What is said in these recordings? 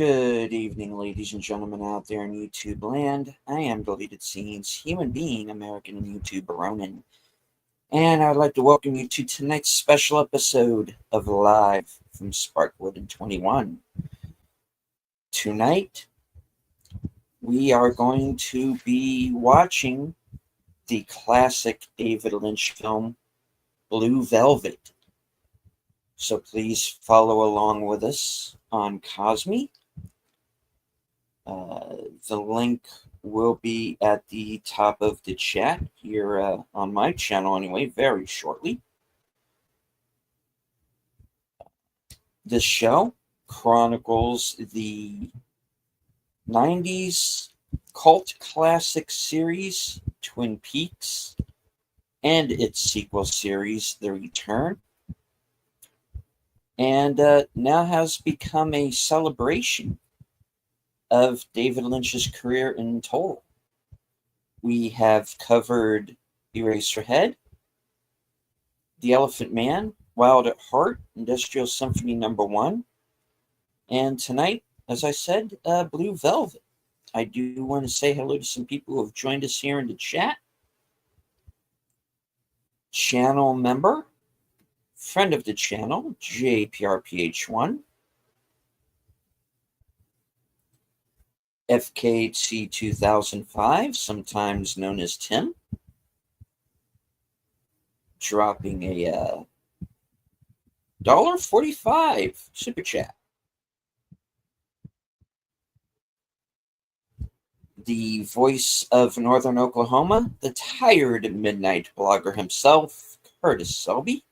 Good evening, ladies and gentlemen out there in YouTube land. I am Deleted Scenes, human being, American and YouTuber Ronan. And I'd like to welcome you to tonight's special episode of Live from Sparkwood in 21. Tonight, we are going to be watching the classic David Lynch film, Blue Velvet. So please follow along with us on Cosme. The link will be at the top of the chat here on my channel anyway, very shortly. This show chronicles the 90s cult classic series, Twin Peaks, and its sequel series, The Return, and now has become a celebration of David Lynch's career in total. We have covered Eraserhead, The Elephant Man, Wild at Heart, Industrial Symphony No. 1, and tonight, as I said, Blue Velvet. I do want to say hello to some people who have joined us here in the chat. Channel member, friend of the channel, JPRPH1. FKC 2005, sometimes known as Tim, dropping a $1.45 super chat. The voice of Northern Oklahoma, the tired midnight blogger himself, Curtis Selby.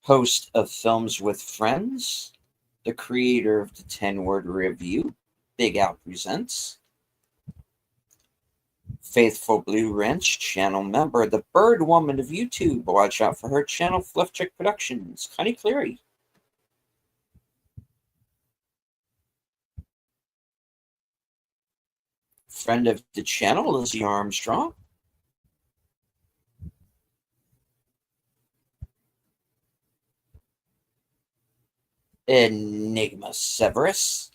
Host of Films with Friends, the creator of the 10-word review, Big Al Presents. Faithful Blue Wrench channel member, the Bird Woman of YouTube. Watch out for her channel, Fluff Chick Productions, Connie Cleary. Friend of the channel, Lizzie Armstrong. Enigma Severus.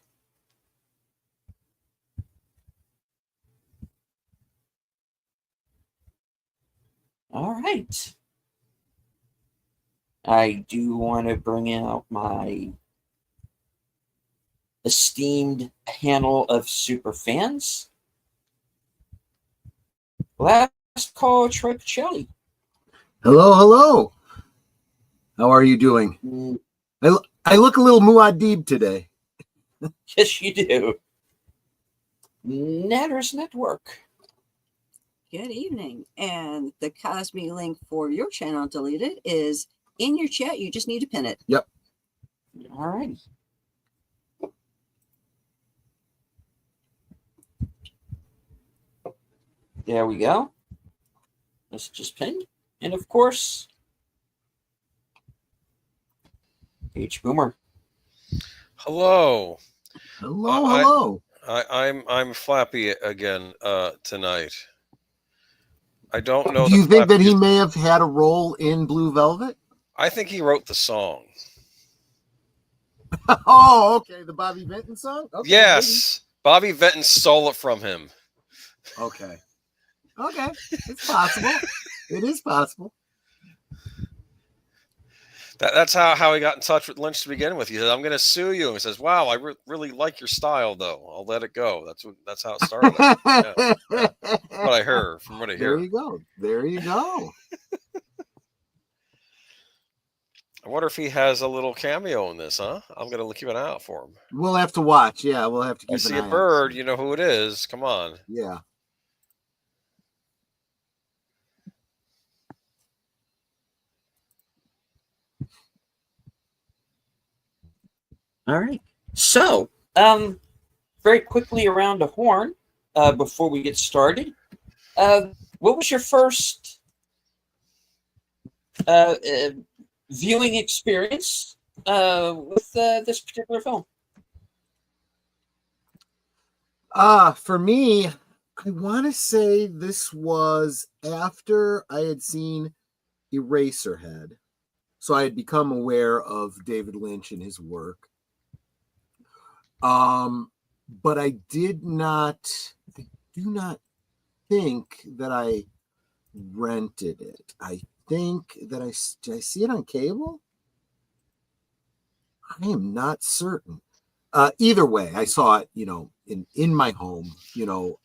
All right. I do want to bring out my esteemed panel of super fans. Last call, Troy Pacelli. Hello, hello. How are you doing? I look a little Muad'Dib today. Yes, you do. Natters Network. Good evening. And the Cosme link for your channel, Deleted, is in your chat. You just need to pin it. Yep. All right. There we go. Let's just pin. And of course, H Boomer. Hello. Hello. I'm Flappy again tonight. I don't know. Do you think that he may have had a role in Blue Velvet? I think he wrote the song. Oh, okay. The Bobby Vinton song? Okay, yes. Maybe. Bobby Vinton stole it from him. Okay. It's possible. It is possible. That's how he got in touch with Lynch to begin with. He said, "I'm going to sue you." And he says, "Wow, I really like your style, though. I'll let it go." That's how it started. Yeah. What I heard from what I hear. There you go. I wonder if he has a little cameo in this, huh? I'm going to keep an eye out for him. We'll have to watch. Yeah, we'll have to keep an eye out. I see a bird. You know who it is. Come on. Yeah. All right. So, very quickly around the horn, before we get started, what was your first viewing experience with this particular film? For me, I want to say this was after I had seen Eraserhead. So I had become aware of David Lynch and his work. But I do not think that I rented it. I think that did I see it on cable? I am not certain. Either way, I saw it, in my home,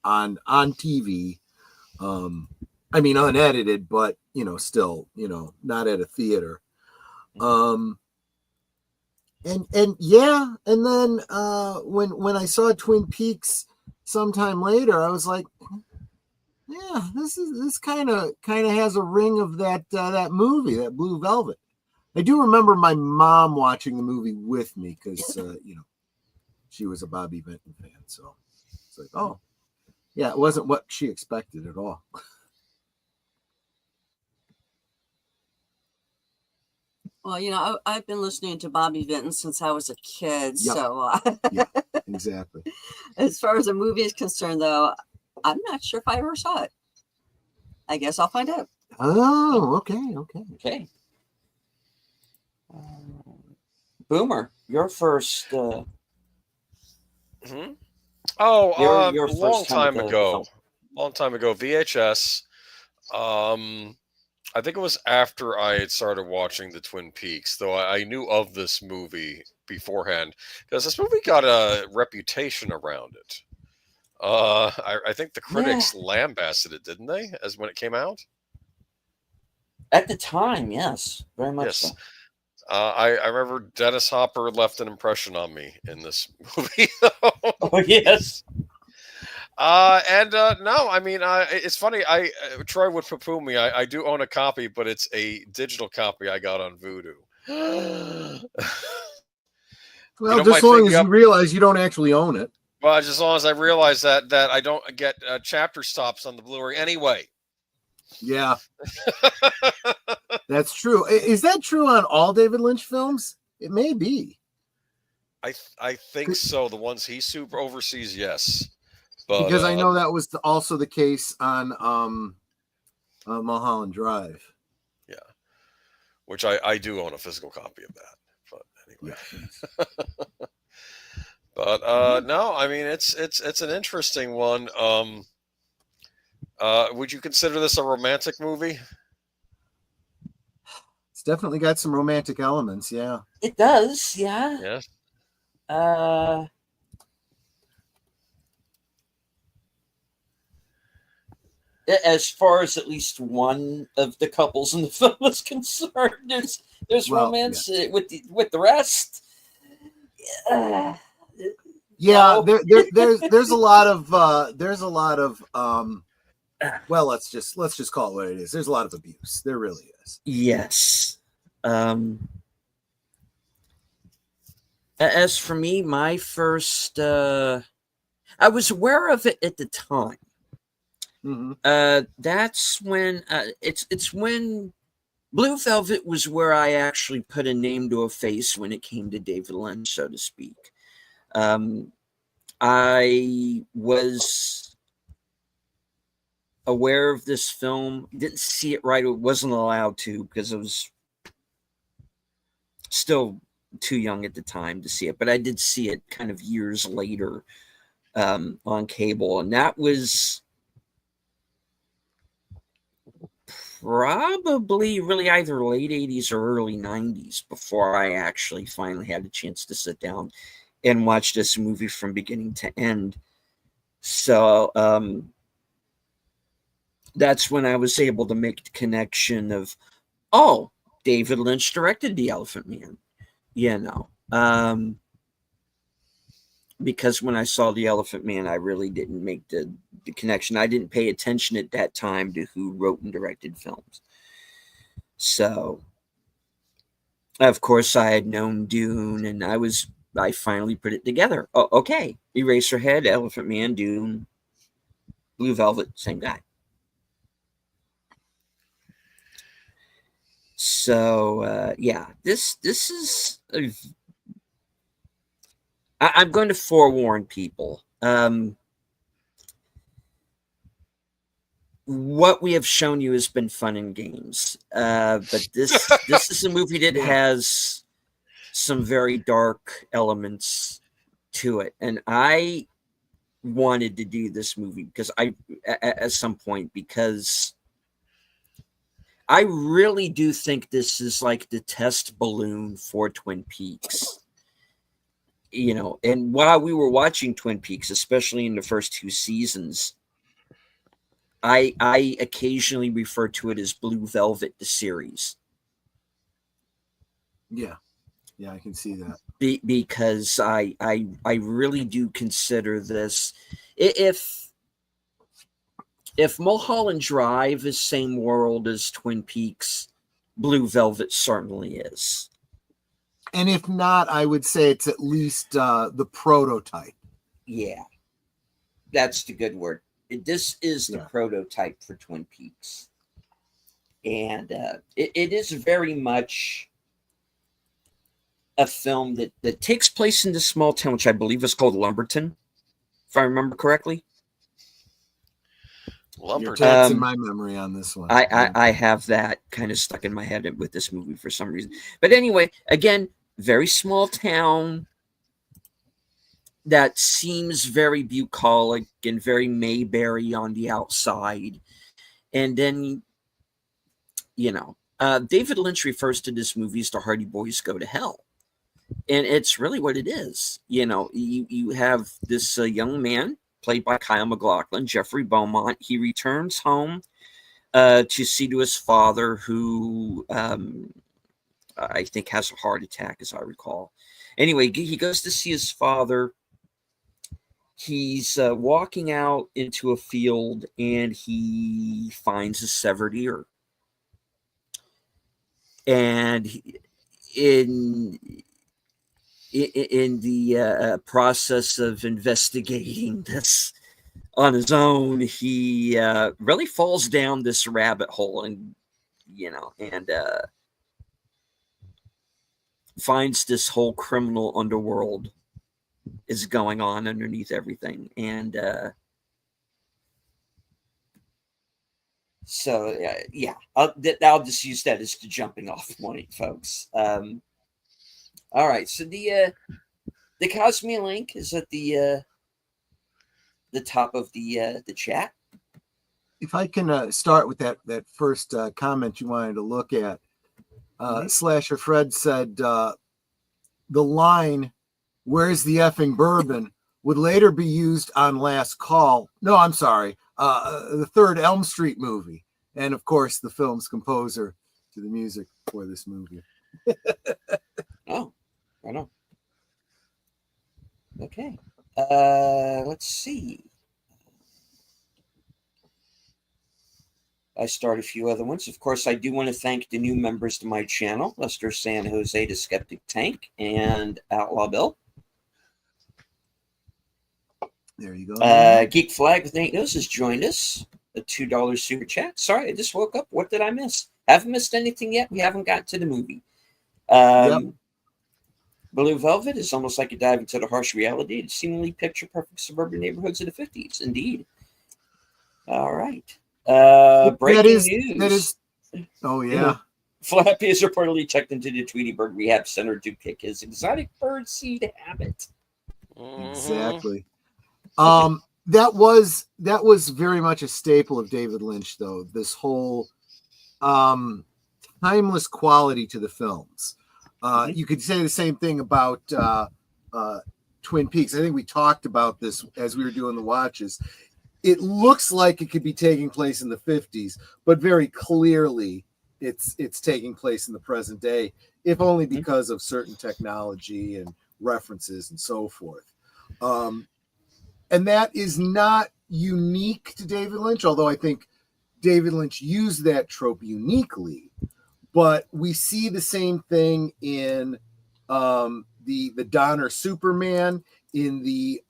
on TV. I mean, unedited, but still, not at a theater. And yeah, and then when I saw Twin Peaks sometime later, I was like, yeah, this kind of has a ring of that movie, that Blue Velvet. I do remember my mom watching the movie with me because she was a Bobby Benton fan, so it's like, oh yeah, it wasn't what she expected at all. Well, I've been listening to Bobby Vinton since I was a kid. Yep. So Yeah, exactly. As far as the movie is concerned, though, I'm not sure if I ever saw it. I guess I'll find out. Oh, okay. Okay. Boomer, your first. Mm-hmm. Oh, your a long first time with the ago. film. Long time ago, VHS. I think it was after I had started watching the Twin Peaks, though I knew of this movie beforehand because this movie got a reputation around it. I think the critics lambasted it, didn't they, as when it came out? At the time, yes, very much so. I remember Dennis Hopper left an impression on me in this movie. Oh yes. No, I mean, it's funny. Troy would poo-poo me. I do own a copy, but it's a digital copy I got on Vudu. Well, just as long as you realize you don't actually own it. Well, just as long as I realize that I don't get chapter stops on the Blu-ray anyway. Yeah, that's true. Is that true on all David Lynch films? It may be. I think so. The ones he super oversees, yes. But, because I know that was also the case on Mulholland Drive. Yeah, which I do own a physical copy of that. But anyway. Yeah. But no, I mean it's an interesting one. Would you consider this a romantic movie? It's definitely got some romantic elements, yeah. It does, yeah. Yes. As far as at least one of the couples in the film is concerned, there's romance with the rest. Yeah, there's a lot of well, let's just call it what it is. There's a lot of abuse. There really is. Yes. As for me, my first I was aware of it at the time. Mm-hmm. That's when it's when Blue Velvet was where I actually put a name to a face when it came to David Lynch, so to speak. I was aware of this film, didn't see it right. It wasn't allowed to because I was still too young at the time to see it, but I did see it kind of years later on cable, and that was probably really either late 80s or early 90s before I actually finally had a chance to sit down and watch this movie from beginning to end. So that's when I was able to make the connection of, oh, David Lynch directed The Elephant Man, because when I saw The Elephant Man, I really didn't make the connection. I didn't pay attention at that time to who wrote and directed films. So, of course, I had known Dune, and I finally put it together. Oh, okay. Eraserhead, Elephant Man, Dune, Blue Velvet, same guy. So, yeah, this is... I'm going to forewarn people. what we have shown you has been fun and games. But this is a movie that has some very dark elements to it. And I wanted to do this movie because at some point, because I really do think this is like the test balloon for Twin Peaks. You know, and while we were watching Twin Peaks, especially in the first 2 seasons, I occasionally refer to it as Blue Velvet, the series. Yeah, I can see that. Because I really do consider this, if Mulholland Drive is same world as Twin Peaks, Blue Velvet certainly is. And if not, I would say it's at least the prototype. Yeah, that's the good word. This is the prototype for Twin Peaks. And it is very much a film that takes place in this small town, which I believe is called Lumberton, if I remember correctly. You're taxing my memory on this one. I have that kind of stuck in my head with this movie for some reason. But anyway, again, very small town that seems very bucolic and very Mayberry on the outside. And then, you know, David Lynch refers to this movie as The Hardy Boys Go to Hell. And it's really what it is. You know, you have this young man played by Kyle MacLachlan, Jeffrey Beaumont. He returns home to see to his father, who I think has a heart attack, as I recall. Anyway, he goes to see his father. He's walking out into a field, and he finds a severed ear. And in the process of investigating this on his own, he really falls down this rabbit hole, and finds this whole criminal underworld is going on underneath everything. And I'll just use that as the jumping off point, folks. All right, so the Cosme link is at the top of the chat. If I can start with that first comment you wanted to look at, Slasher Fred said the line, "Where's the effing bourbon?" would later be used on Last Call. No, I'm sorry, the third Elm Street movie, and of course the film's composer to the music for this movie. Oh, I know. Okay. Let's see. I start a few other ones. Of course, I do want to thank the new members to my channel, Lester San Jose, the Skeptic Tank, and Outlaw Bill. There you go. Geek Flag with Nate Knows has joined us. A $2 super chat. Sorry, I just woke up. What did I miss? Haven't missed anything yet. We haven't got to the movie. Blue Velvet is almost like a dive into the harsh reality of seemingly picture-perfect suburban neighborhoods of the 50s. Indeed. All right. Breaking news. Oh, yeah. Flappy has reportedly checked into the Tweety Bird Rehab Center to kick his exotic bird seed habit. Exactly. That was very much a staple of David Lynch, though. This whole timeless quality to the films. You could say the same thing about Twin Peaks. I think we talked about this as we were doing the watches. It looks like it could be taking place in the 50s, but very clearly it's taking place in the present day, if only because of certain technology and references and so forth. And that is not unique to David Lynch, although I think David Lynch used that trope uniquely. But we see the same thing in the Donner Superman, in the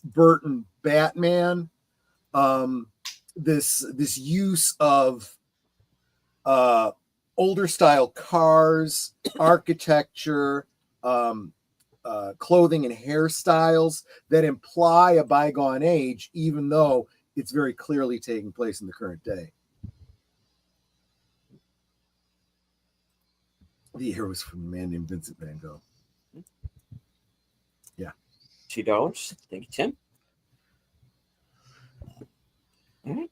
Burton Batman. This use of older style cars, architecture, clothing and hairstyles that imply a bygone age, even though it's very clearly taking place in the current day. The year was from a man named Vincent Van Gogh. Yeah. $2. Thank you, Tim. All right.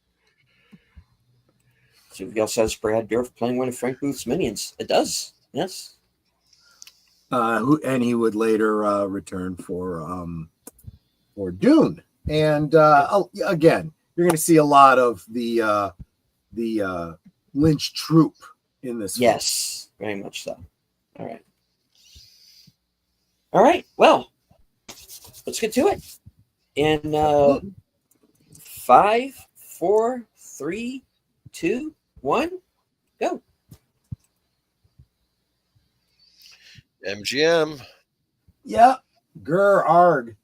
So we also has Brad Dourif playing one of Frank Booth's minions. It does. Yes. And he would later return for Dune. And again, you're going to see a lot of the Lynch troupe in this. Yes, very much so. All right. All right. Well, let's get to it. In 5, 4, 3, 2, 1, go. MGM. Yeah. Grr arg.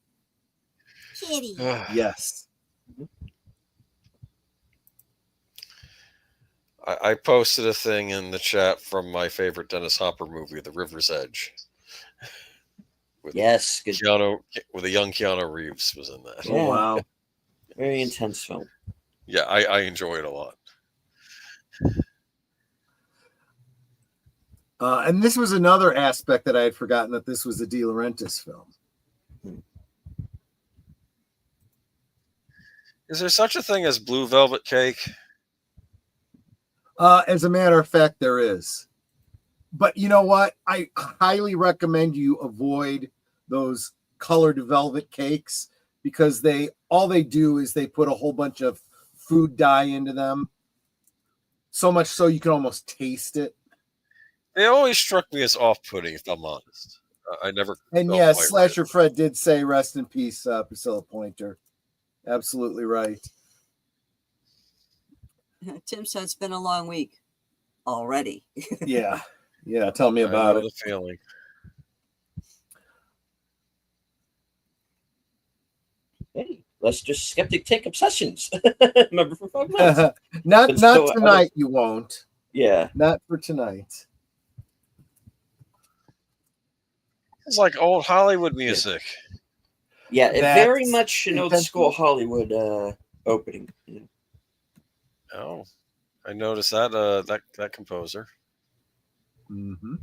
Kitty. Yes. I posted a thing in the chat from my favorite Dennis Hopper movie, The River's Edge. Yes, good. With a young Keanu Reeves was in that. Yeah. Oh, wow. Very intense film. Yeah, I enjoy it a lot. And this was another aspect that I had forgotten, that this was a De Laurentiis film. Is there such a thing as blue velvet cake? As a matter of fact, there is. But you know what? I highly recommend you avoid those colored velvet cakes, because all they do is they put a whole bunch of food dye into them. So much so you can almost taste it. They always struck me as off-putting, if I'm honest. I never. And yes, Slasher Fred did say, "Rest in peace, Priscilla Pointer." Absolutely right. Tim said it's been a long week already. Yeah. Tell me about it. The feeling. Hey, let's just Skeptic take obsessions. Remember for 5 months. not so tonight. You won't. Yeah. Not for tonight. It's like old Hollywood music. Yeah, it That's very much an old school Hollywood opening. Yeah. Oh, I noticed that that composer. Mm-hmm.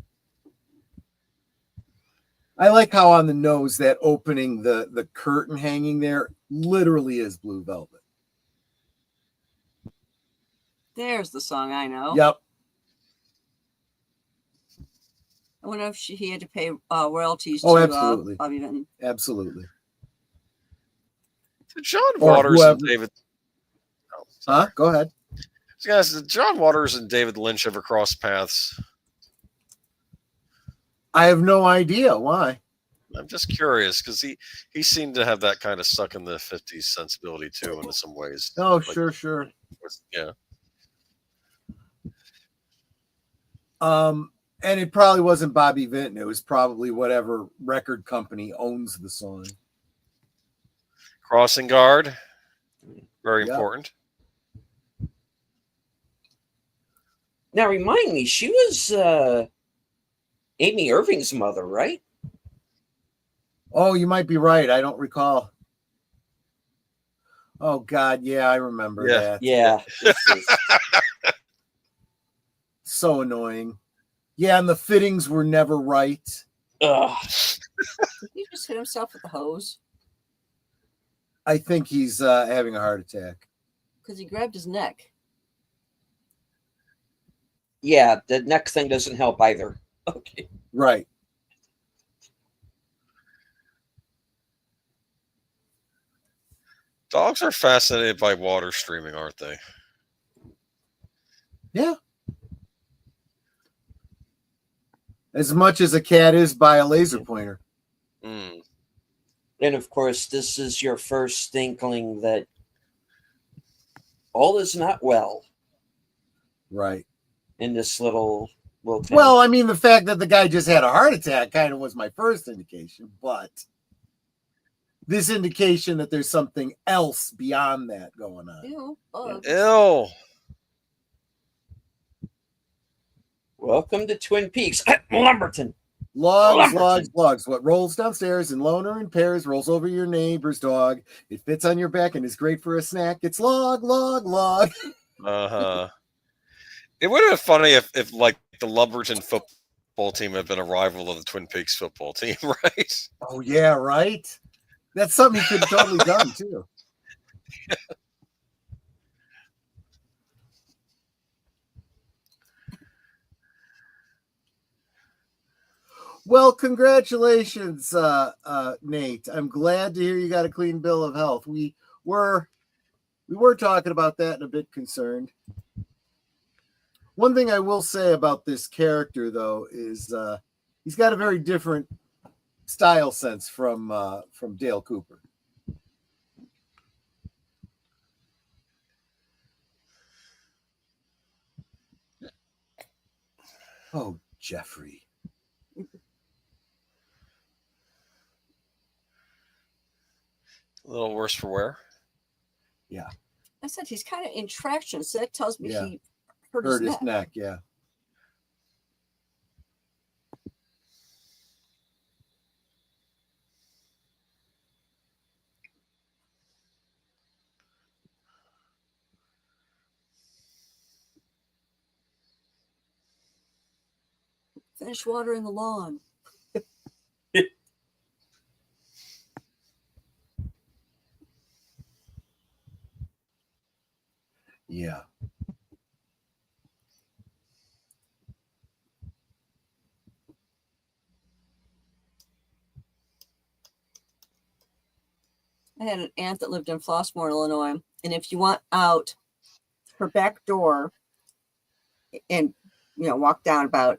I like how on the nose that opening, the curtain hanging there literally is blue velvet. There's the song I know. Yep. I wonder if he had to pay royalties Oh, to absolutely. Bobby Vinton. Absolutely. Did John Waters and David. Oh, huh? Go ahead. Guys, did John Waters and David Lynch ever cross paths? I have no idea why. I'm just curious, because he seemed to have that kind of stuck in the 50s sensibility too, in some ways. Oh, Like, sure. Yeah. And it probably wasn't Bobby Vinton. It was probably whatever record company owns the song. Crossing guard, very Yep. important. Now remind me, she was Amy Irving's mother, right? Oh, you might be right. I don't recall. Oh God, yeah, I remember that. Yeah. So annoying. Yeah, and the fittings were never right. Ugh. Did he just hit himself with the hose? I think he's having a heart attack. Because he grabbed his neck. Yeah, the neck thing doesn't help either. Okay. Right. Dogs are fascinated by water streaming, aren't they? Yeah. As much as a cat is by a laser pointer. Mm. And of course, this is your first inkling that all is not well Right. in this little town. Well, I mean, the fact that the guy just had a heart attack kind of was my first indication, but this indication that there's something else beyond that going on. Ew, bugs. Ew. Welcome to Twin Peaks. Lumberton. Logs, logs, logs. What rolls downstairs in loner in pairs rolls over your neighbor's dog. It fits on your back and is great for a snack. It's log, log, log. Uh-huh. It would have been funny if like the Lumberton football team had been a rival of the Twin Peaks football team, right? Oh yeah, right. That's something he could have totally done too. Well, congratulations, Nate. I'm glad to hear you got a clean bill of health. We were talking about that and a bit concerned. One thing I will say about this character, though, is he's got a very different style sense from Dale Cooper. Oh, Jeffrey. A little worse for wear. Yeah. I said he's kind of in traction, so that tells me he hurt his neck. Yeah. Finish watering the lawn. Yeah. I had an aunt that lived in Flossmoor, Illinois, and if you went out her back door and walk down about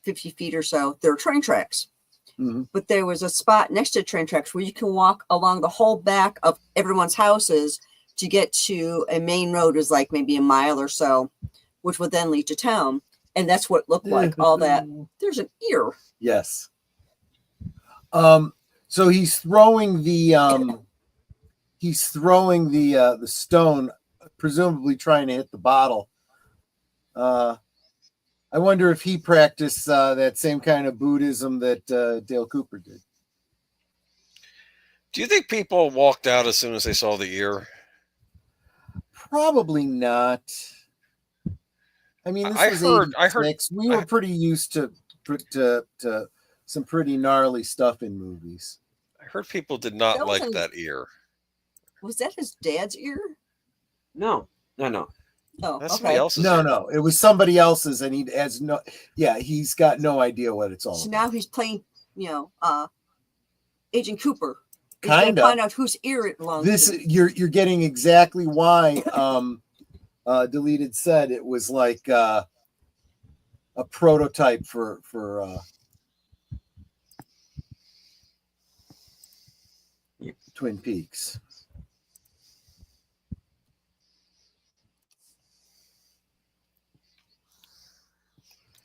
50 feet or so, there were train tracks. Mm-hmm. But there was a spot next to train tracks where you can walk along the whole back of everyone's houses to get to a main road, is like maybe a mile or so, which would then lead to town. And that's what it looked like. All that. There's an ear. Yes. So he's throwing the stone, presumably trying to hit the bottle. I wonder if he practiced that same kind of Buddhism that Dale Cooper did. Do you think people walked out as soon as they saw the ear? Probably not. I mean, this was 86. We were pretty used to some pretty gnarly stuff in movies. I heard people did not like that ear. Was that his dad's ear? No. Oh, that's somebody else's. No, it was somebody else's, and he's got no idea what it's all so about. Now he's playing, Agent Cooper. Kind of find out whose ear it belongs to. You're getting exactly why Deleted said it was like a prototype for Twin Peaks.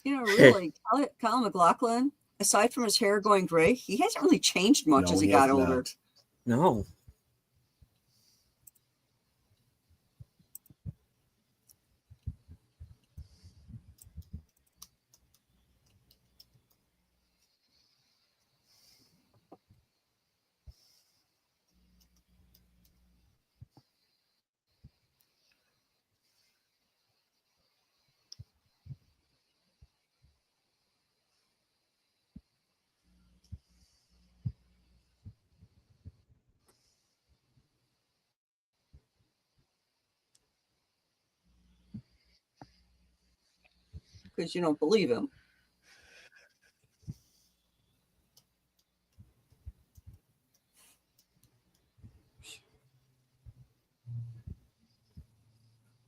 Really, Colin McLaughlin, aside from his hair going gray, he hasn't really changed much as he got older. No. Because you don't believe him.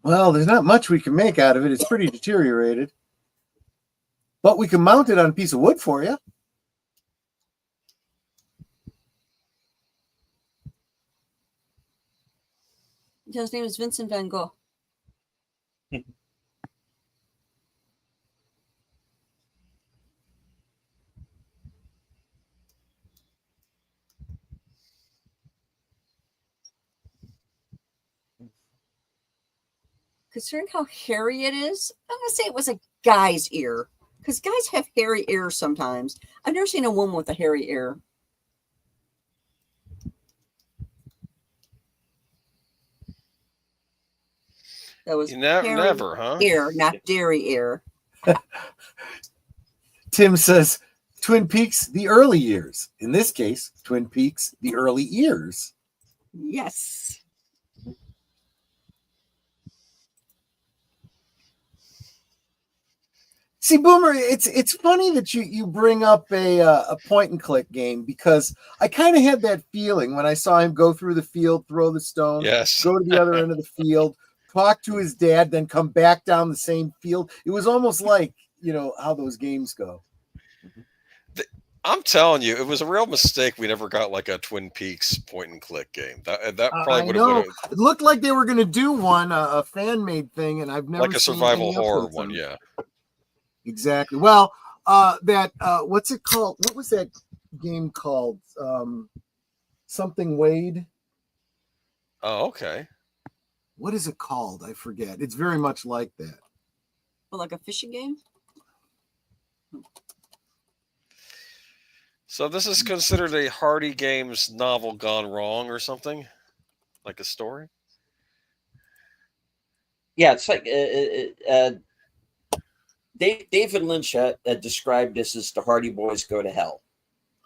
Well, there's not much we can make out of it. It's pretty deteriorated. But we can mount it on a piece of wood for you. His name is Vincent van Gogh. Considering how hairy it is, I'm going to say it was a guy's ear. Because guys have hairy ears sometimes. I've never seen a woman with a hairy ear. That was hairy never, huh? ear, not dairy ear. Tim says, Twin Peaks, the early years. In this case, Twin Peaks, the early ears. Yes. See, Boomer, it's funny that you bring up a point and click game, because I kind of had that feeling when I saw him go through the field, throw the stone, Yes. go to the other end of the field, talk to his dad, then come back down the same field. It was almost like, how those games go. I'm telling you, it was a real mistake. We never got like a Twin Peaks point and click game. That probably would have. It looked like they were going to do one, a fan made thing, and I've never like a seen survival any horror updates one. on it. Yeah. Exactly. Well, what's it called? What was that game called? Something Wade. Oh, okay. What is it called? I forget. It's very much like that. Well, like a fishing game? So this is considered a Hardy Games novel gone wrong or something? Like a story? Yeah, it's like David Lynch described this as the Hardy Boys go to hell.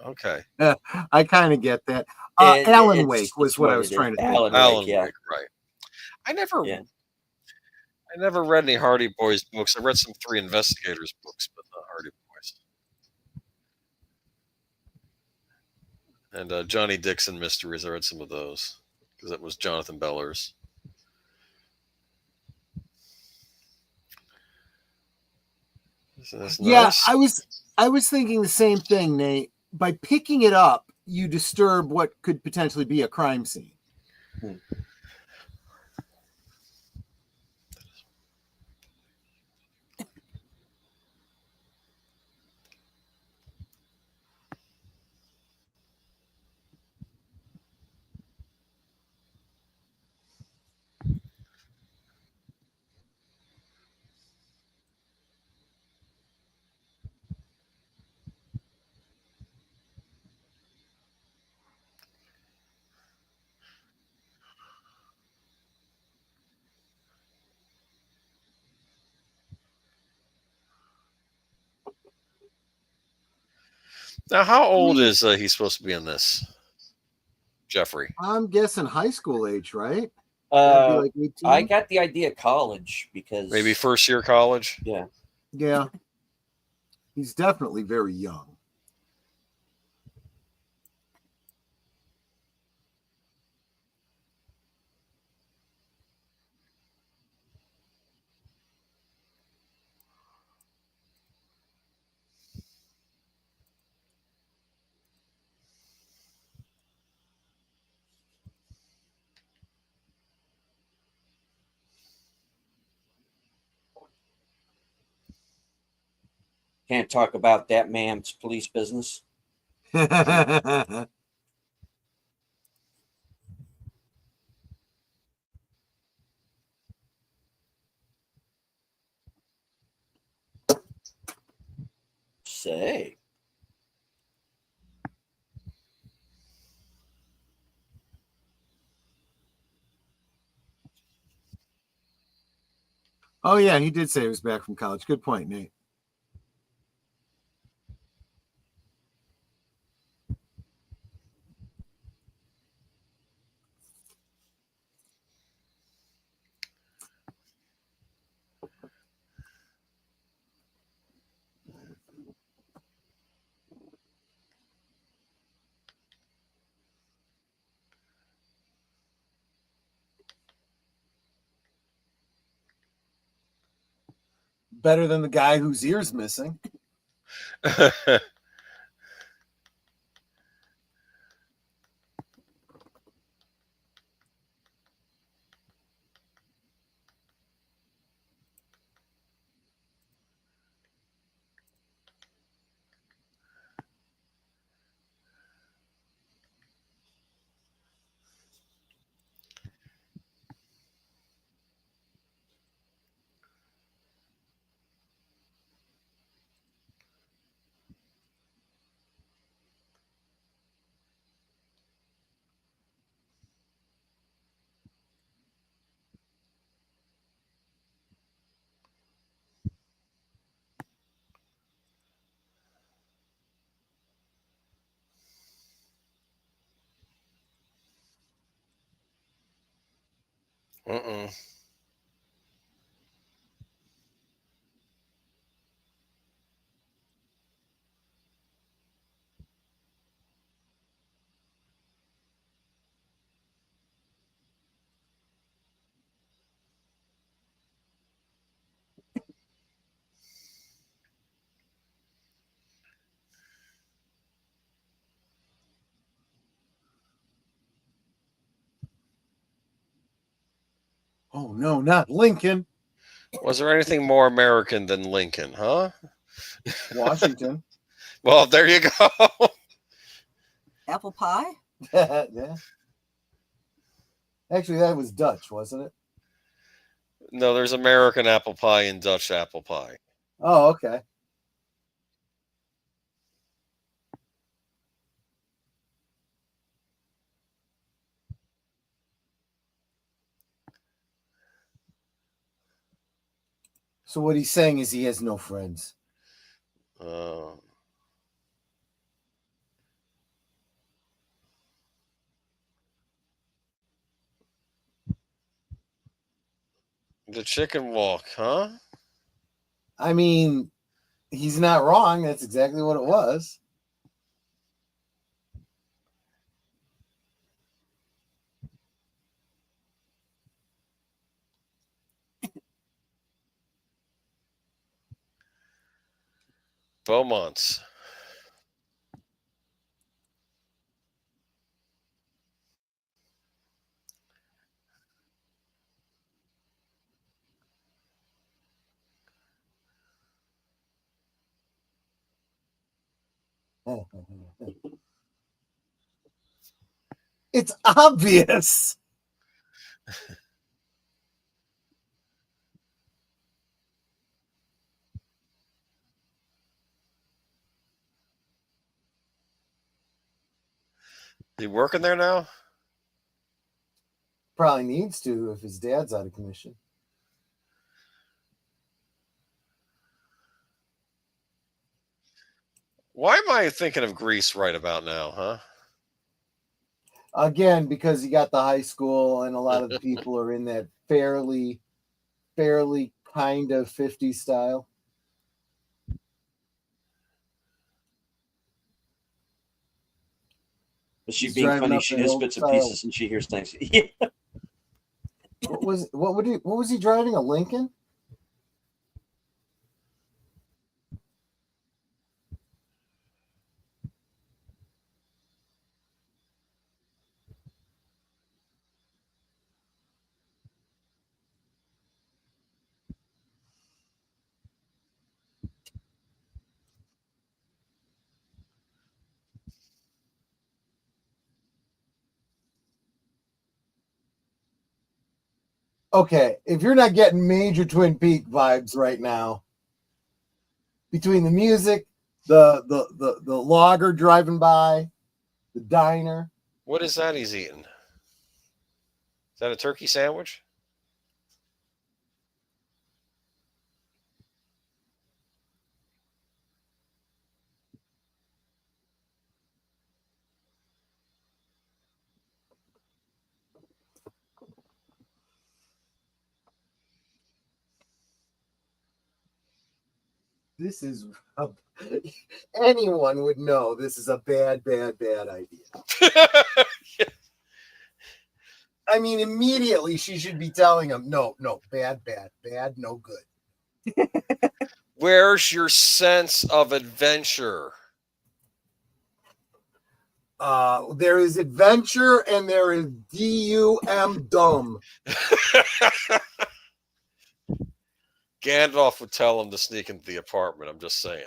Okay. I kind of get that. And Alan Wake was what I was it is. trying to think. Alan Wake, Wake, right. I never read any Hardy Boys books. I read some Three Investigators books, but not Hardy Boys. And Johnny Dixon Mysteries, I read some of those because that was Jonathan Bellers. Yeah, nice? I was thinking the same thing, Nate. By picking it up, you disturb what could potentially be a crime scene. Now, how old is he supposed to be in this? Jeffrey. I'm guessing high school age, right? That'd be like 18? I got the idea college because Maybe first year college? Yeah. Yeah. He's definitely very young. Can't talk about that man's police business. Say. Oh, yeah, he did say he was back from college. Good point, Nate. Better than the guy whose ear's missing. Mm-mm. Oh no, not Lincoln. Was there anything more American than Lincoln, huh? Washington. Well, there you go. Apple pie? Yeah. Actually, that was Dutch, wasn't it? No, there's American apple pie and Dutch apple pie. Oh, okay. So what he's saying is he has no friends. Uh, the chicken walk, huh? I mean, he's not wrong. That's exactly what it was. Beaumont's. It's obvious. You working there now? Probably needs to if his dad's out of commission. Why am I thinking of Greece right about now, huh? Again, because you got the high school and a lot of the people are in that fairly kind of 50s style. Is she He's being driving funny? up She an hears old bits and style. pieces and she hears things. Yeah. What was he driving? A Lincoln? Okay, if you're not getting major Twin Peak vibes right now, between the music, the logger driving by, the diner. What is that he's eating? Is that a turkey sandwich? This is anyone would know this is a bad idea. I mean, immediately she should be telling him, no, bad, no good. Where's your sense of adventure? There is adventure and there is dumb. Gandalf would tell him to sneak into the apartment. I'm just saying.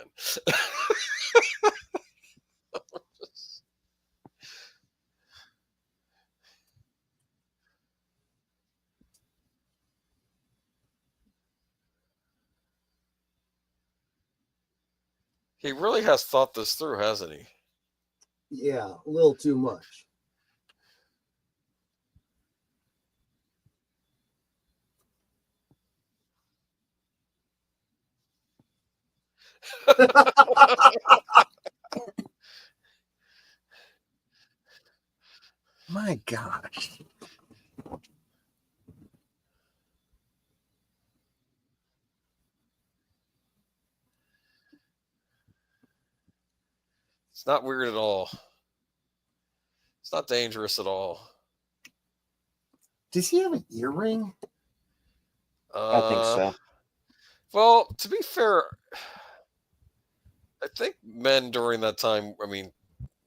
He really has thought this through, hasn't he? Yeah, a little too much. My gosh. It's not weird at all. It's not dangerous at all. Does he have an earring? I think so. Well, to be fair, I think men during that time, I mean,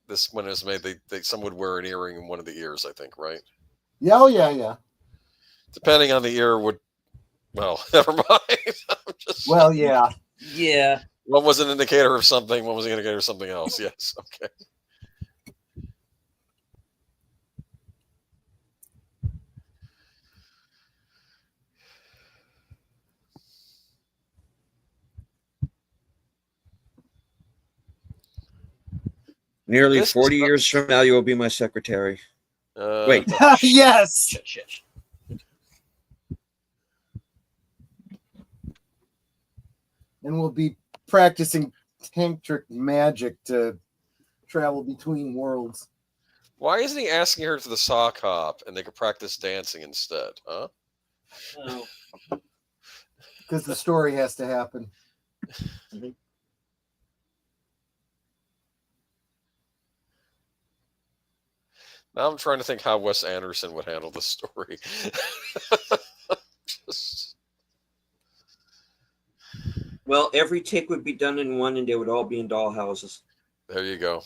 this when it was made, some would wear an earring in one of the ears, I think, right? Yeah, oh yeah. Depending on the ear would, well, never mind. Well, yeah. Yeah. One was an indicator of something, one was an indicator of something else. Yes, okay. Nearly This 40 is- years from now, you will be my secretary. Wait. Yes. Shit. And we'll be practicing tantric magic to travel between worlds. Why isn't he asking her to the sock hop and they could practice dancing instead, huh? Oh. Because the story has to happen. Now I'm trying to think how Wes Anderson would handle this story. Well, every take would be done in one, and they would all be in doll houses. There you go.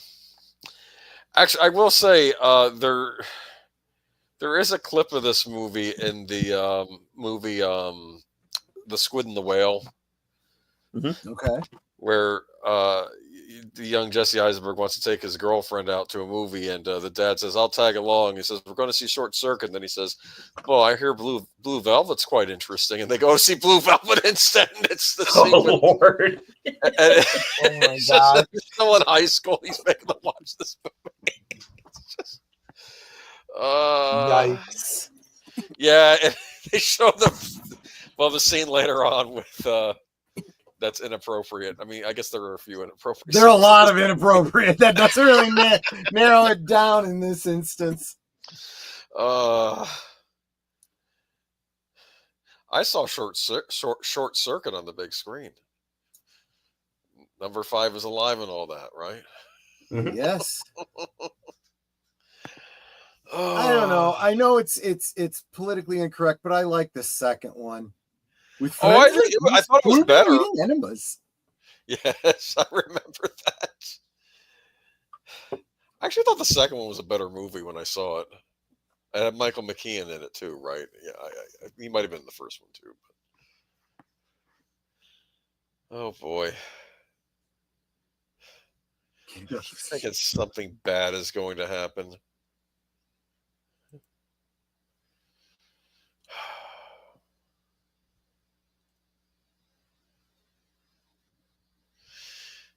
Actually, I will say there is a clip of this movie in the movie The Squid and the Whale. Mm-hmm. Okay. Where the young Jesse Eisenberg wants to take his girlfriend out to a movie, and the dad says, "I'll tag along." He says, "We're going to see Short Circuit." And then he says, "Well, I hear Blue Velvet's quite interesting," and they go to see Blue Velvet instead. And it's the scene with, Lord! Oh my God! Still in high school, he's making them watch this movie. It's just, Yikes! Yeah, and they show the scene later on with. That's inappropriate. I mean, I guess there are a few inappropriate. There are a lot of inappropriate. That doesn't really narrow it down in this instance. I saw Short Circuit on the big screen. Number 5 is alive and all that, right? Mm-hmm. Yes. I don't know. I know it's politically incorrect, but I like the second one. With I thought it was better. Eating enemas. Yes, I remember that. I actually thought the second one was a better movie when I saw it. It had Michael McKean in it too, right? Yeah, he might have been in the first one too. But... Oh boy. I think something bad is going to happen.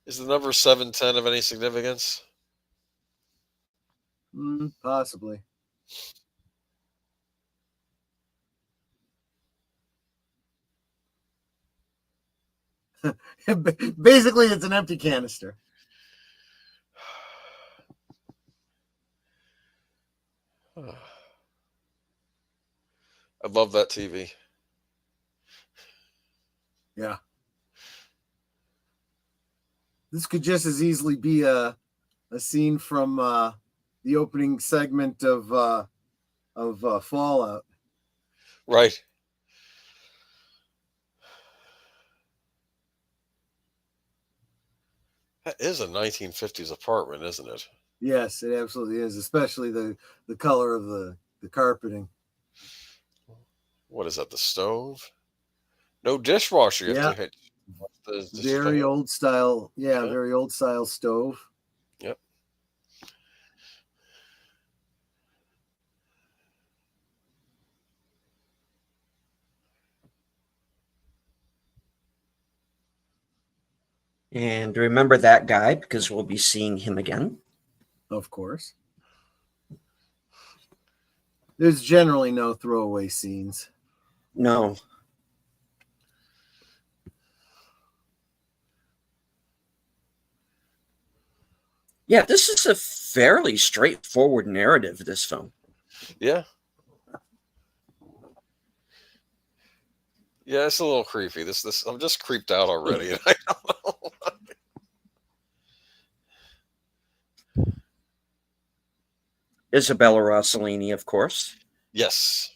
Is the number 710 of any significance? Possibly. Basically, it's an empty canister. I love that TV. Yeah. This could just as easily be a scene from the opening segment of Fallout. Right. That is a 1950s apartment, isn't it? Yes, it absolutely is, especially the color of the carpeting. What is that, the stove? No dishwasher. You have to hit the very stove. old style. Yeah, very old style stove. Yep. And remember that guy, because we'll be seeing him again. Of course. There's generally no throwaway scenes. No. Yeah, this is a fairly straightforward narrative, this film. Yeah. Yeah, it's a little creepy. This I'm just creeped out already. And I don't know. Isabella Rossellini, of course. Yes.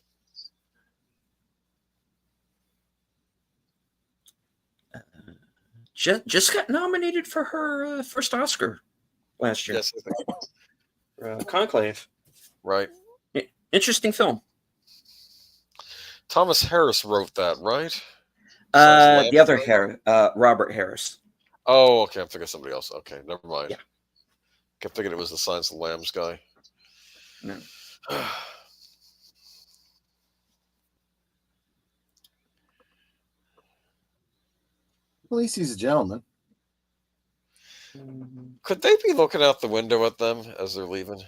Just got nominated for her first Oscar last year. Yes, I think. Conclave. Right. Interesting film. Thomas Harris wrote that, right? The other Robert Harris. Oh, okay. I'm thinking of somebody else. Okay, never mind. Yeah. Kept thinking it was the Silence of the Lambs guy. No. At least he's a gentleman. Could they be looking out the window at them as they're leaving?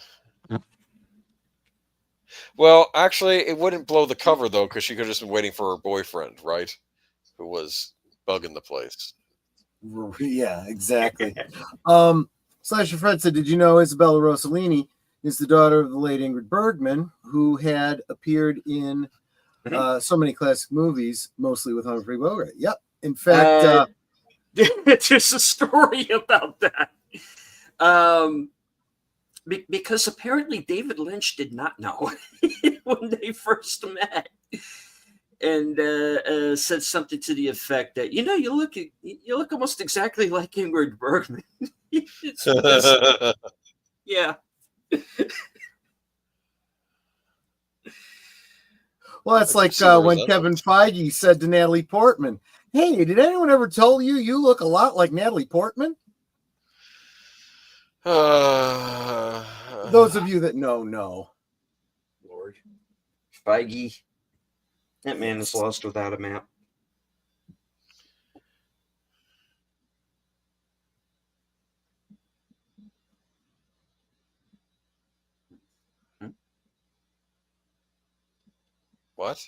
Well, actually, it wouldn't blow the cover, though, because she could have just been waiting for her boyfriend, right? Who was bugging the place. Yeah, exactly. Slasher Fred said, did you know Isabella Rossellini is the daughter of the late Ingrid Bergman, who had appeared in so many classic movies, mostly with Humphrey Bogart? Yep. In fact, there's a story about that. Because apparently David Lynch did not know when they first met, and said something to the effect that, you look almost exactly like Ingrid Bergman. Yeah. well, that's like when Kevin Feige said to Natalie Portman, hey, did anyone ever tell you you look a lot like Natalie Portman? Those of you that know. Lord. Feige. That man is lost without a map. What?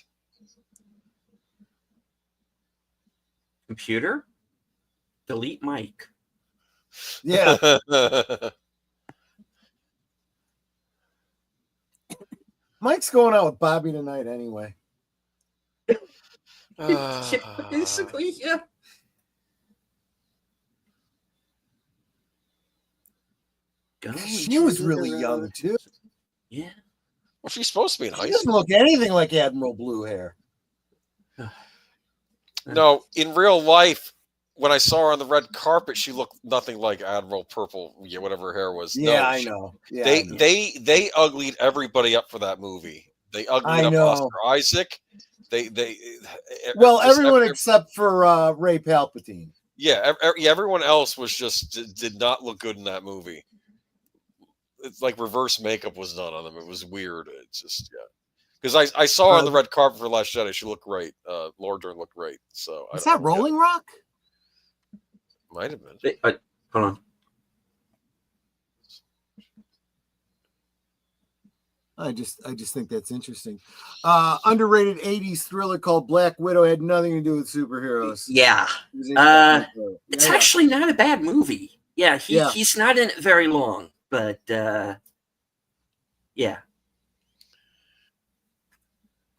Computer? Delete Mike. Yeah. Mike's going out with Bobby tonight anyway. Basically, yeah. She was really young, too. Yeah. Well, she's supposed to be in high She doesn't school. look anything like Admiral Blue Hair. No, in real life, when I saw her on the red carpet, she looked nothing like Admiral Purple, whatever her hair was. Yeah, no, I know. Yeah, they uglied everybody up for that movie. They uglied up Oscar Isaac. Well, everyone except for Ray Palpatine. Yeah, everyone else was just did not look good in that movie. It's like reverse makeup was done on them. It was weird. It's just because I saw her on the red carpet for Last Jedi. She looked great. Laura Dern looked great. So is that Rolling Rock? Might have been. Hold on. I just think that's interesting. Underrated 80s thriller called Black Widow had nothing to do with superheroes. Yeah. It's actually not a bad movie. Yeah, he's not in it very long, but yeah.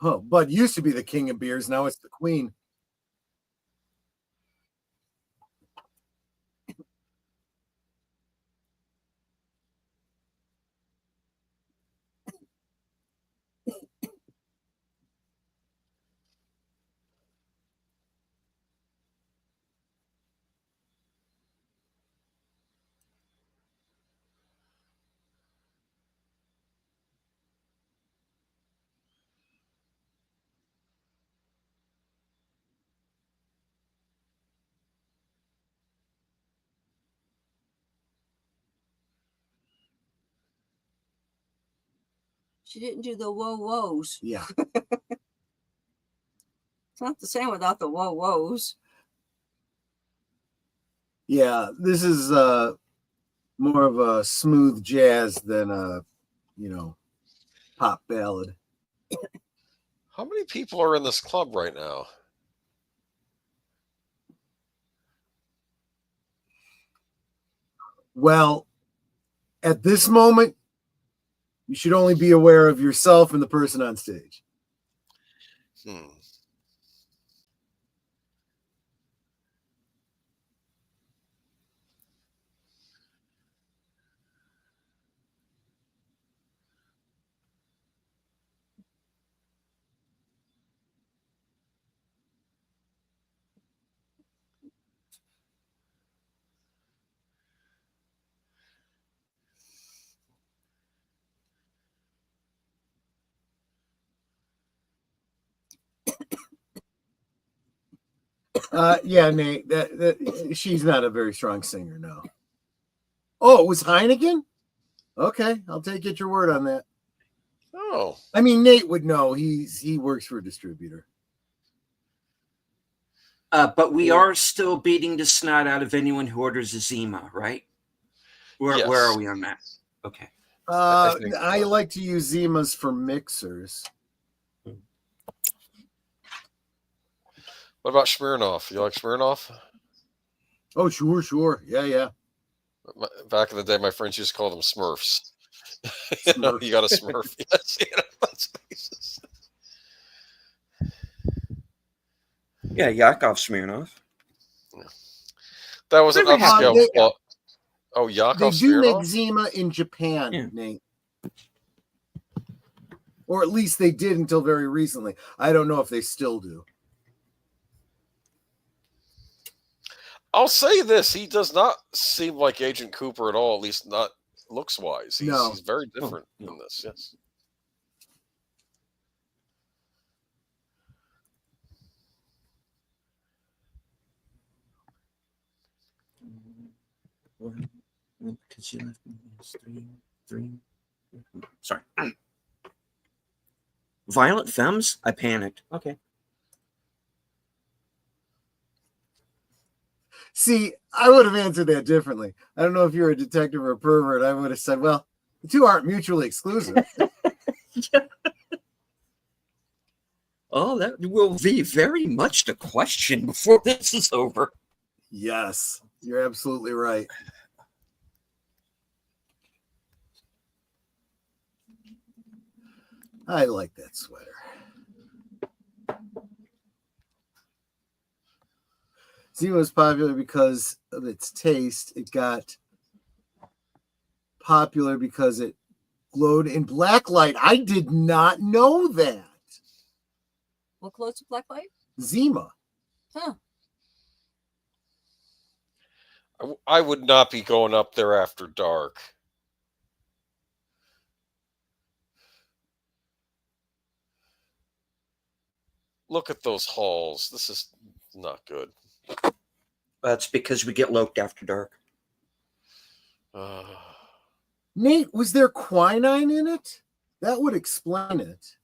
Oh, Bud used to be the king of beers, now it's the queen. She didn't do the whoa woes. Yeah. It's not the same without the whoa woes. Yeah, this is more of a smooth jazz than a, pop ballad. How many people are in this club right now? Well, at this moment, you should only be aware of yourself and the person on stage. Yeah, Nate, that she's not a very strong singer, no. Oh, it was Heineken? Okay, I'll take your word on that. Oh. I mean, Nate would know. He works for a distributor. But we are still beating the snot out of anyone who orders a Zima, right? Where are we on that? Okay. I like to use Zimas for mixers. What about Smirnoff? You like Smirnoff? Oh, sure. Yeah. Back in the day, my friends used to call them Smurfs. Smurf. You got a Smurf. Yes. Yeah, Yakov Smirnoff. That was an Never happened. upscale. Oh, They Yakov do make Smirnoff? Zima in Japan, Yeah. Nate. Or at least they did until very recently. I don't know if they still do. I'll say this: he does not seem like Agent Cooper at all. At least not looks wise. He's very different in this. Yes. Because you left me three. Sorry. Violent Femmes? I panicked. Okay. See, I would have answered that differently. I don't know if you're a detective or a pervert. I would have said, well, the two aren't mutually exclusive. Oh, that will be very much the question before this is over. Yes, you're absolutely right. I like that sweater. Zima was popular because of its taste. It got popular because it glowed in black light. I did not know that. What glows to black light? Zima. Huh. I would not be going up there after dark. Look at those halls. This is not good. That's because we get loked after dark. Nate, was there quinine in it? That would explain it.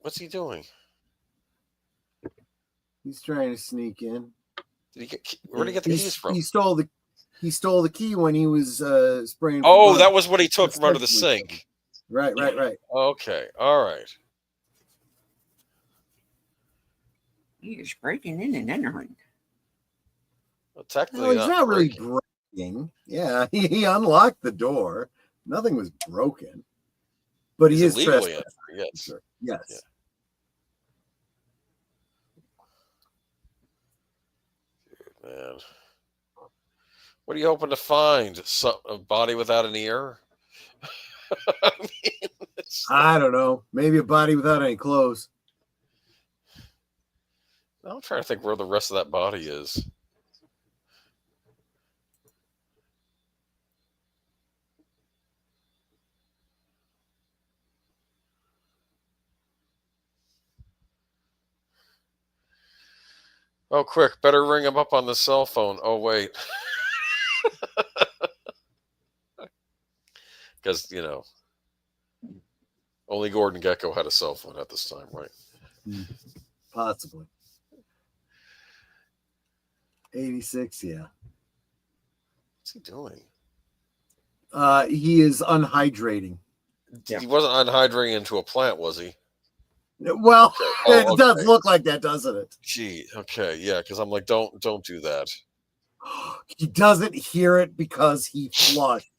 What's he doing? He's trying to sneak in. Where did he get the keys from? He stole the key when he was spraying. Oh, that was what he took from under the sink. Right. Okay, all right. He's breaking in and entering. Well, technically, No, he's not really breaking. Yeah, he unlocked the door. Nothing was broken. But he is legally trespassing. yes. Sure. Yes. Yeah. Dude, man. What are you hoping to find? A body without an ear? I mean, I don't know. Maybe a body without any clothes. I'm trying to think where the rest of that body is. Oh, quick. Better ring him up on the cell phone. Oh, wait. Because, only Gordon Gekko had a cell phone at this time, right? Possibly. 86, yeah. What's he doing? He is unhydrating. Yeah. He wasn't unhydrating into a plant, was he? Well, Oh, it does look like that, doesn't it? Gee, okay, yeah, because I'm like, don't do that. He doesn't hear it because he flushed.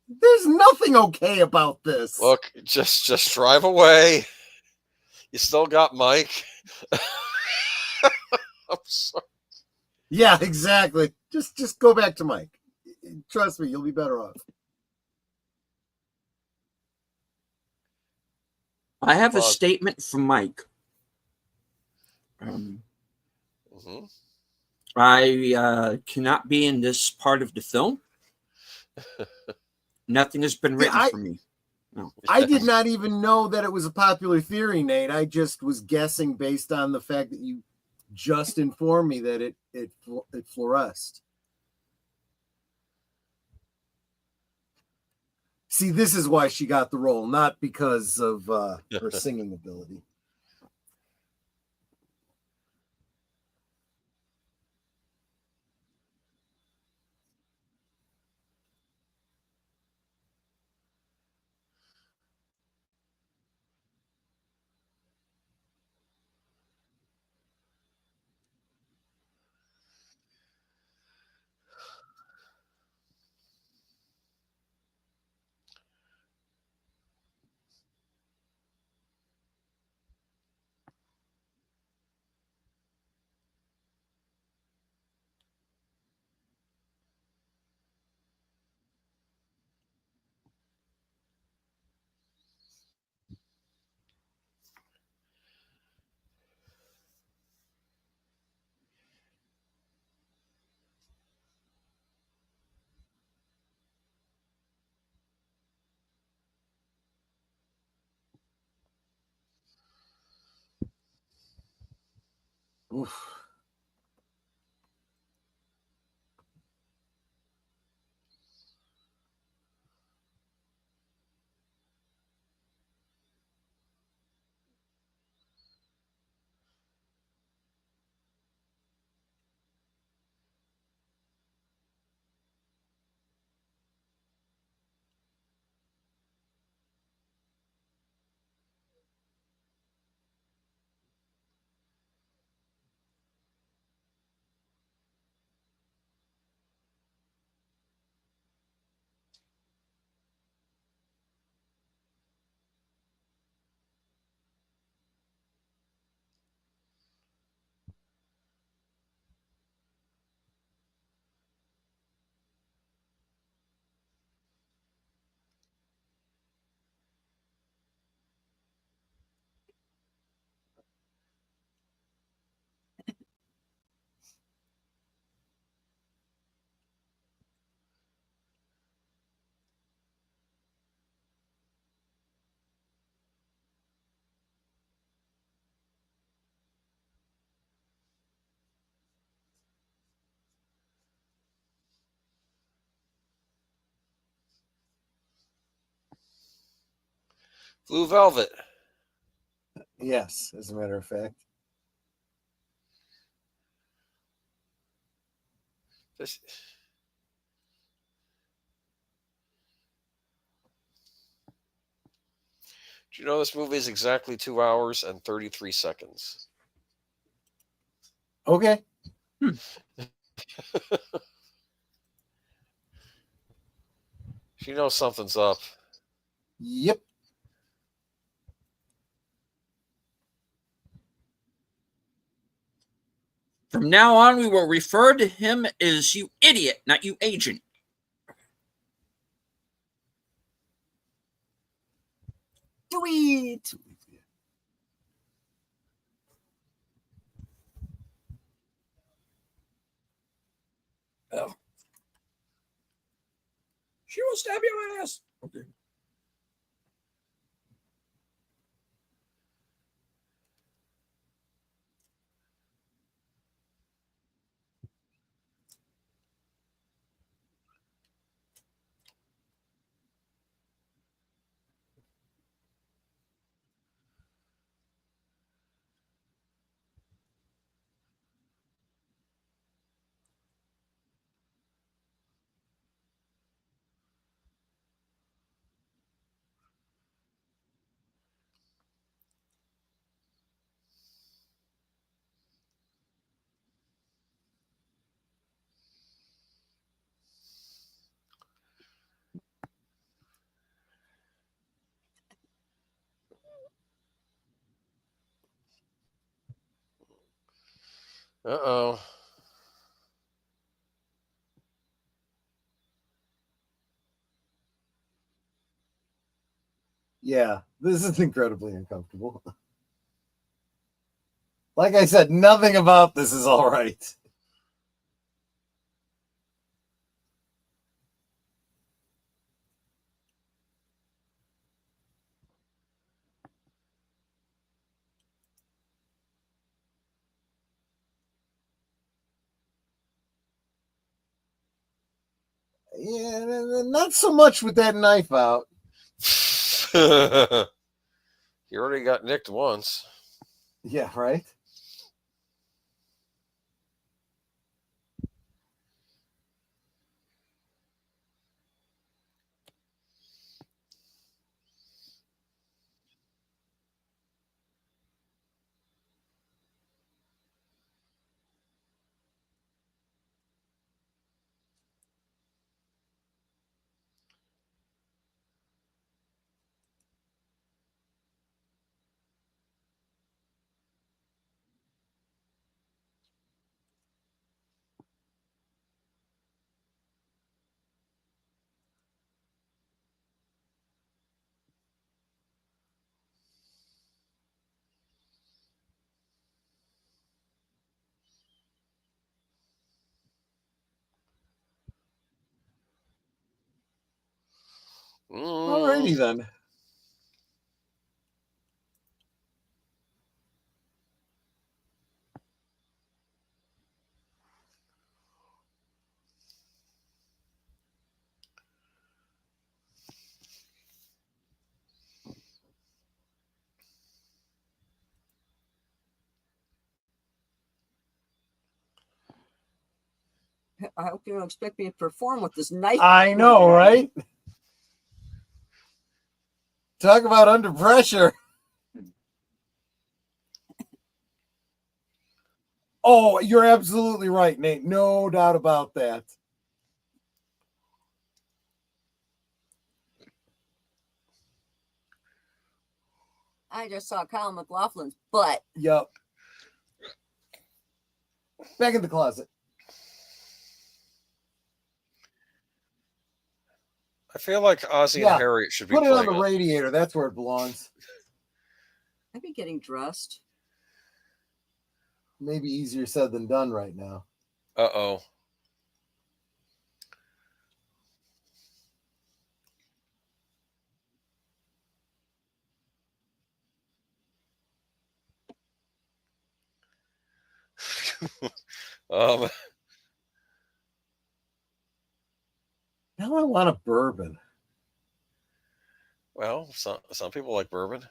There's nothing okay about this. Look, just drive away. You still got Mike. I'm sorry. Yeah, exactly. Just go back to Mike. Trust me, you'll be better off. I have a statement from Mike. Mm-hmm. I cannot be in this part of the film. Nothing has been written for me. No. I did not even know that it was a popular theory, Nate. I just was guessing based on the fact that you just informed me that it fluoresced. See, this is why she got the role, not because of her singing ability. Oof. Blue Velvet. Yes, as a matter of fact. This... Do you know this movie is exactly 2 hours and 33 seconds? Okay. You know something's up. Yep. From now on, we will refer to him as you idiot, not you agent. Do it. Oh. She will stab your ass. Okay. Uh-oh. Yeah, this is incredibly uncomfortable. Like I said, nothing about this is all right. Yeah, not so much with that knife out. He already got nicked once. Yeah, right? Alrighty then. I hope you don't expect me to perform with this knife. I know, right? Talk about under pressure. Oh, you're absolutely right, Nate. No doubt about that. I just saw Kyle MacLachlan's butt. Yep. Back in the closet. I feel like Ozzy Yeah, and Harriet should be Put it on playing the radiator. That's where it belongs. I'd be getting dressed. Maybe easier said than done right now. Uh-oh. Now I want a bourbon. Well, some people like bourbon.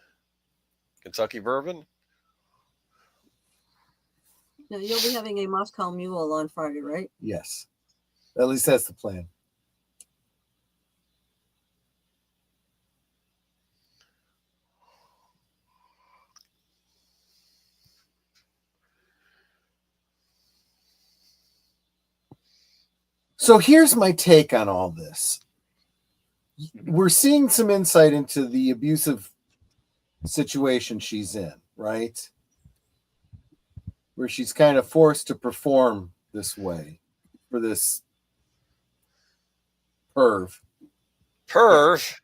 Kentucky bourbon. Now you'll be having a Moscow Mule on Friday, right? Yes. At least that's the plan. So here's my take on all this. We're seeing some insight into the abusive situation she's in, right? Where she's kind of forced to perform this way for this perv. Perv.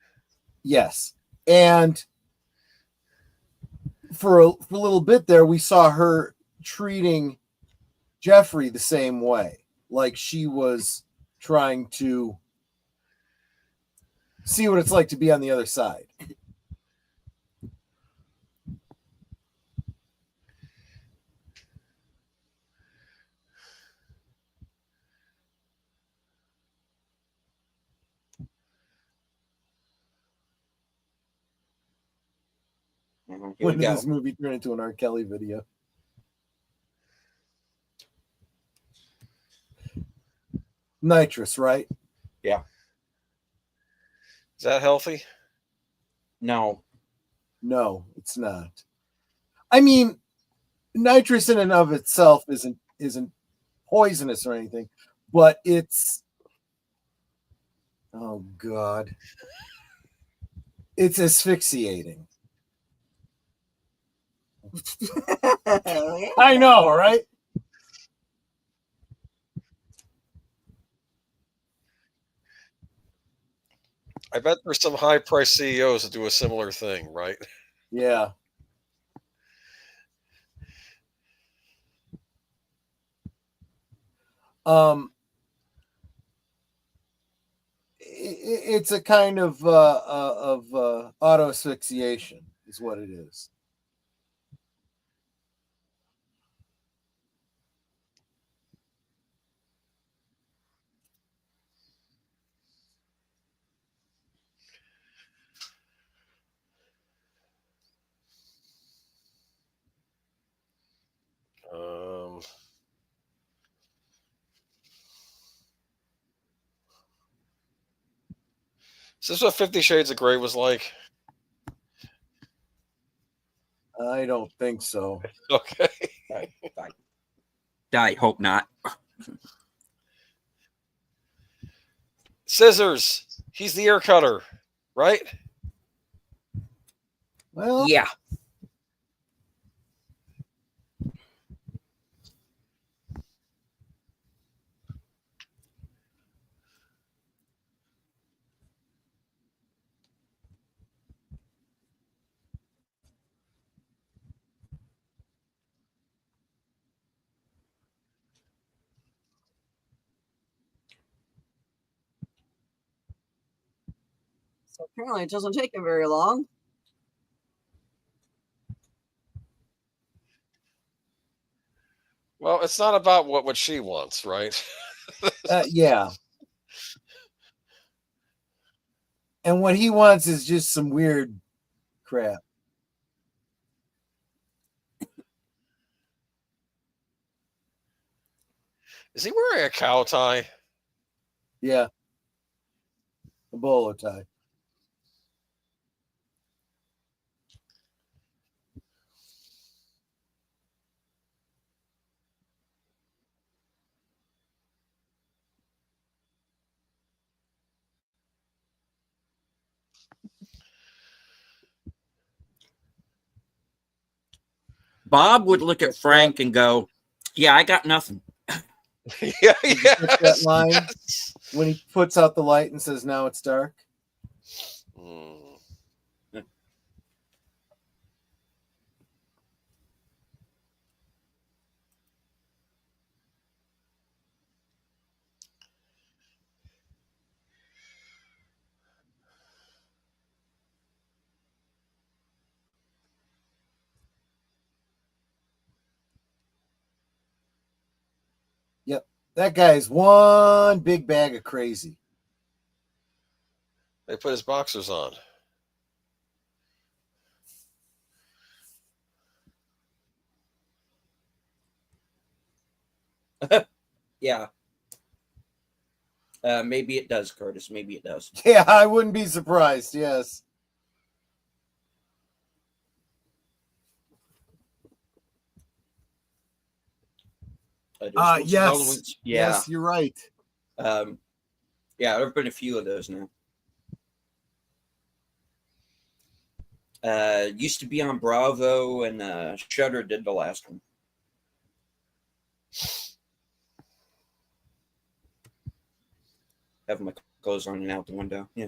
Yes. And for a little bit there, we saw her treating Jeffrey the same way. Like she was trying to see what it's like to be on the other side. When did this movie turn into an R. Kelly video? Nitrous, right? Yeah. Is that healthy? No. No, it's not. I mean, nitrous in and of itself isn't poisonous or anything, but it's, oh God, it's asphyxiating. I know, right? I bet there's some high-priced CEOs that do a similar thing, right? Yeah. It's a kind of auto asphyxiation, is what it is. Is this what 50 Shades of Grey was like? I don't think so. Okay. I hope not. Scissors. He's the ear cutter, right? Well, Yeah. So apparently it doesn't take him very long. Well, it's not about what she wants, right? yeah. And what he wants is just some weird crap. Is he wearing a cow tie? Yeah. A bolo tie. Bob would look at Frank and go, "Yeah, I got nothing." Yeah, yeah. That line when he puts out the light and says, "Now it's dark." Yep. That guy is one big bag of crazy. They put his boxers on. Yeah. Maybe it does, Curtis. Maybe it does. Yeah, I wouldn't be surprised. Yes. Yes. Yeah. Yes, you're right. Yeah, there have been a few of those now. Used to be on Bravo, and Shudder did the last one. Have my clothes on and out the window. Yeah.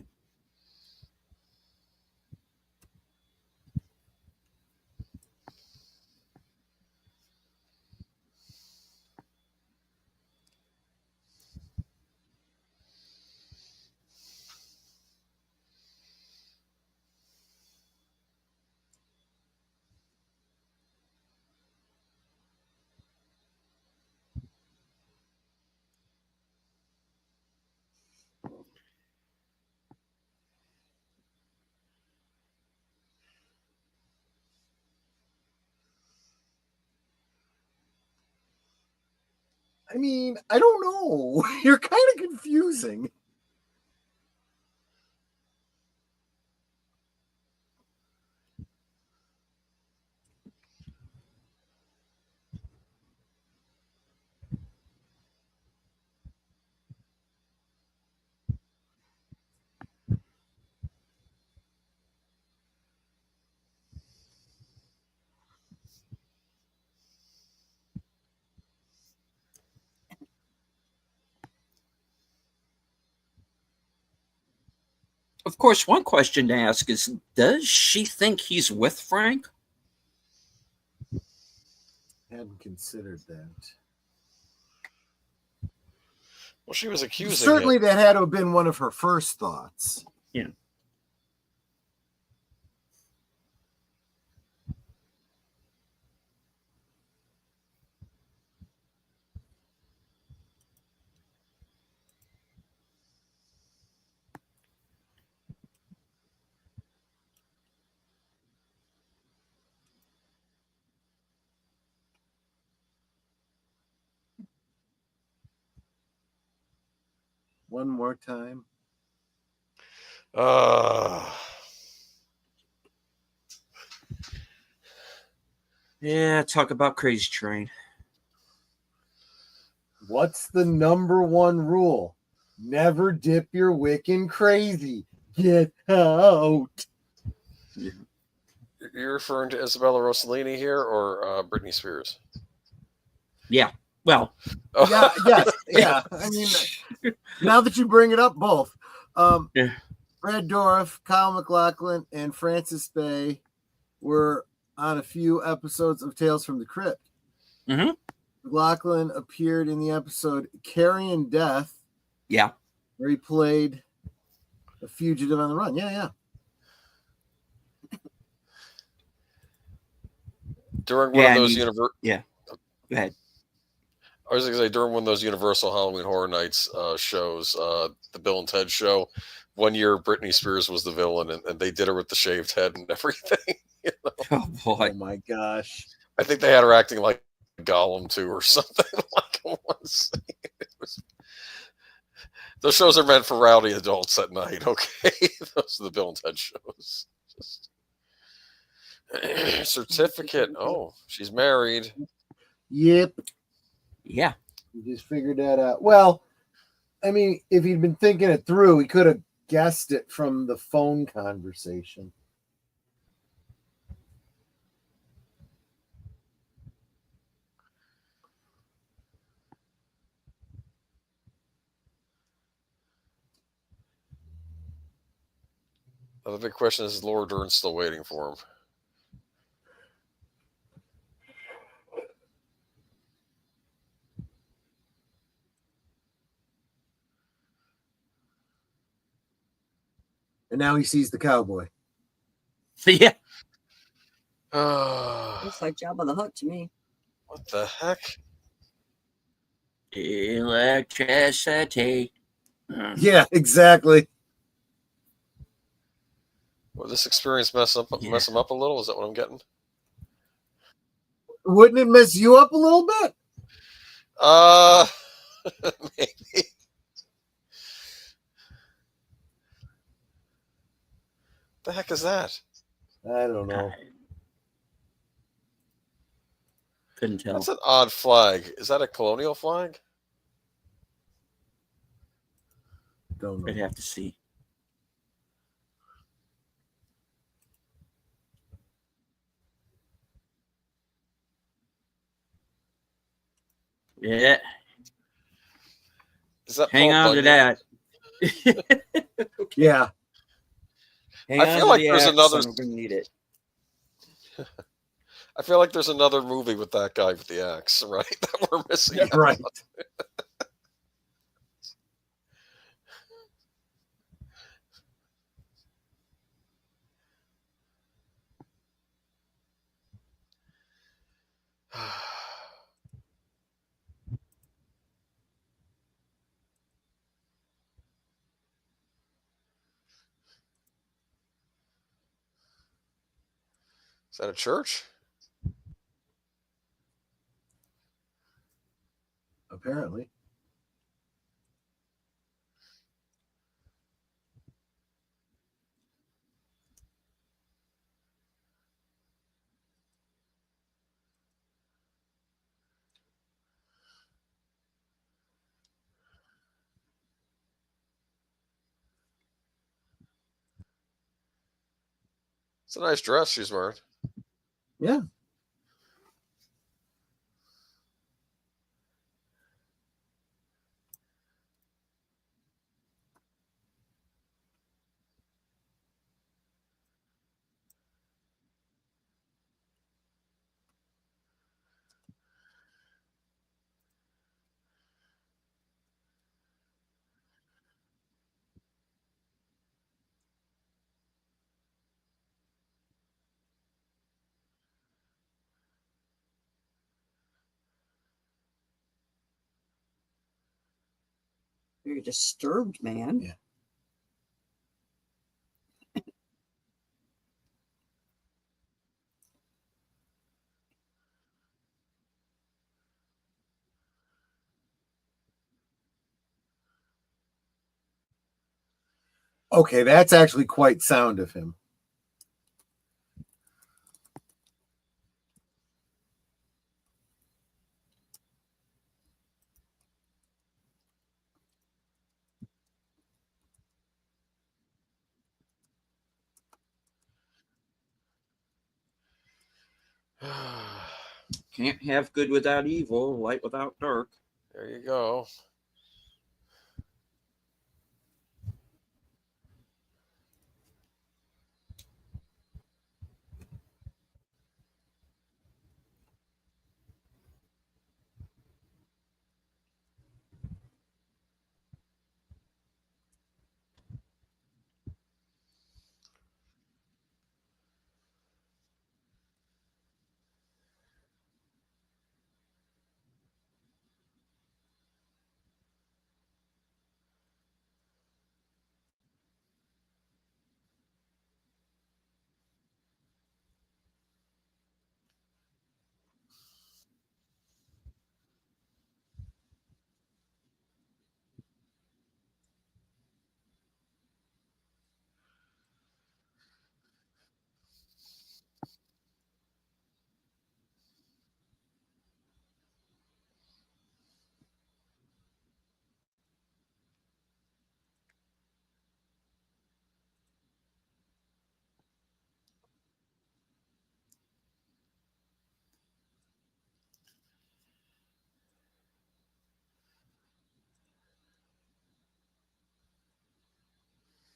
I mean, I don't know. You're kind of confusing. Of course, one question to ask is, does she think he's with Frank? Hadn't considered that. Well, she was accusing Certainly him. that had to have been one of her first thoughts. Yeah. One more time. Yeah, talk about Crazy Train. What's the number one rule? Never dip your wick in crazy. Get out. You're referring to Isabella Rossellini here, or Britney Spears? Yeah. Well, Oh. Yeah, yes, yeah. I mean, now that you bring it up, both. Yeah. Brad Dourif, Kyle MacLachlan, and Francis Bay were on a few episodes of Tales from the Crypt. Mm-hmm. MacLachlan appeared in the episode Carrion Death. Yeah. Where he played a fugitive on the run. Yeah. During one of those Yeah. Go ahead. I was going to say, during one of those Universal Halloween Horror Nights shows, the Bill and Ted show, one year Britney Spears was the villain, and they did her with the shaved head and everything. You know? Oh boy! Oh my gosh! I think they had her acting like Gollum too, or something like one scene. Those shows are meant for rowdy adults at night. Okay, those are the Bill and Ted shows. Certificate. Oh, she's married. Yep. Yeah. You just figured that out. Well, I mean, if he'd been thinking it through, he could have guessed it from the phone conversation. The big question is Laura Dern still waiting for him? And now he sees the cowboy. Yeah. Looks like Jabba the Hutt to me. What the heck? Electricity. Yeah, exactly. Will this experience mess him up a little? Is that what I'm getting? Wouldn't it mess you up a little bit? Maybe. The heck is that? I don't know. Couldn't tell. That's an odd flag. Is that a colonial flag? Don't know. I'd have to see. Yeah. Is that Hang Paul on to Bunyan? that. Yeah. I feel like there's another. I'm gonna need it. I feel like there's another movie with that guy with the axe, right? That we're missing. Yeah, right. Is that a church? Apparently. It's a nice dress she's wearing. Yeah. Very disturbed man. Yeah. Okay, that's actually quite sound of him. Can't have good without evil, light without dark. There you go.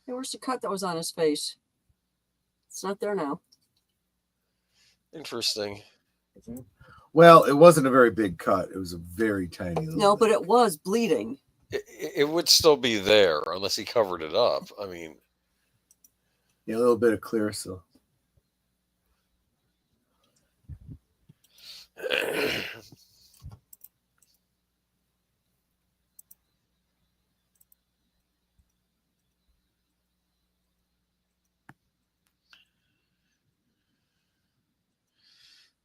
Hey, where's the cut that was on his face? It's not there now. Interesting. Well, it wasn't a very big cut. It was a very tiny little No, bit. but it was bleeding. It would still be there unless he covered it up. I mean, Yeah, a little bit of clear, so.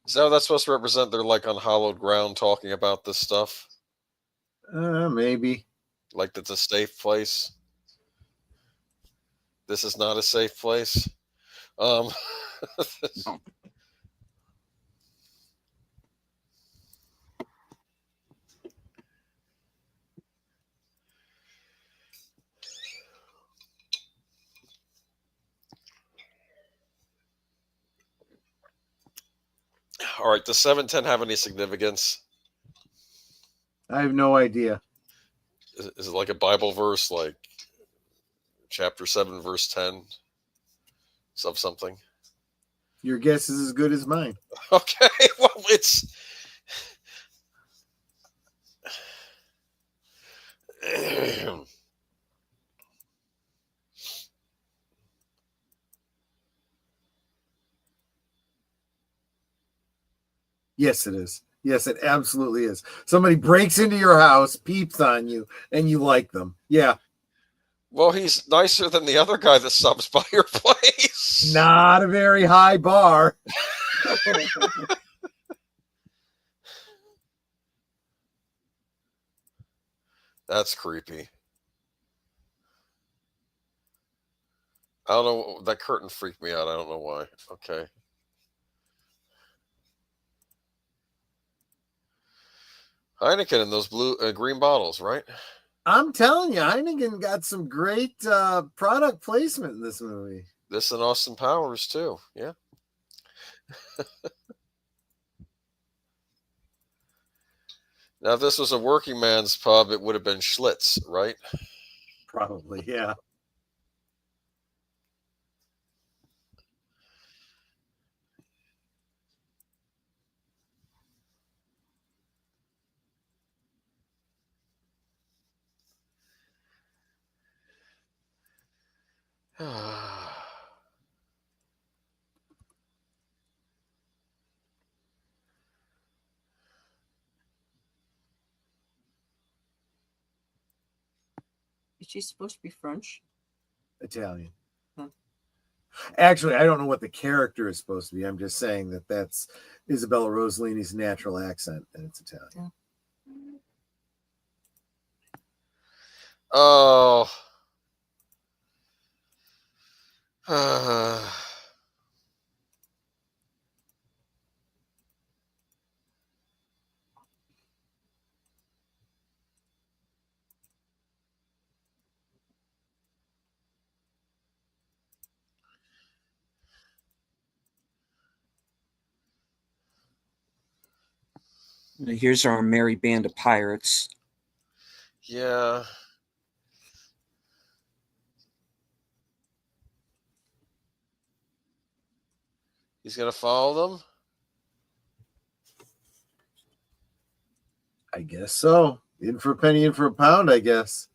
is that what that's supposed to represent? They're like on hallowed ground talking about this stuff? Maybe. Like that's a safe place? This is not a safe place? No. All right, does 710 have any significance? I have no idea. Is it like a Bible verse, like chapter 7, verse 10 of something? Your guess is as good as mine. Okay, well, it's... Yes, it is. Yes, it absolutely is. Somebody breaks into your house, peeps on you, and you like them. Yeah. Well, he's nicer than the other guy that subs by your place. Not a very high bar. That's creepy. I don't know. That curtain freaked me out. I don't know why. Okay. Heineken in those blue, green bottles, right? I'm telling you, Heineken got some great product placement in this movie. This and Austin Powers too. Yeah. Now, if this was a working man's pub, it would have been Schlitz, right? Probably, yeah. She's supposed to be French. Italian. Huh. Actually, I don't know what the character is supposed to be. I'm just saying that that's Isabella Rossellini's natural accent, and it's Italian. Oh. Here's our merry band of pirates. Yeah. He's gonna follow them? I guess so. In for a penny, in for a pound, I guess.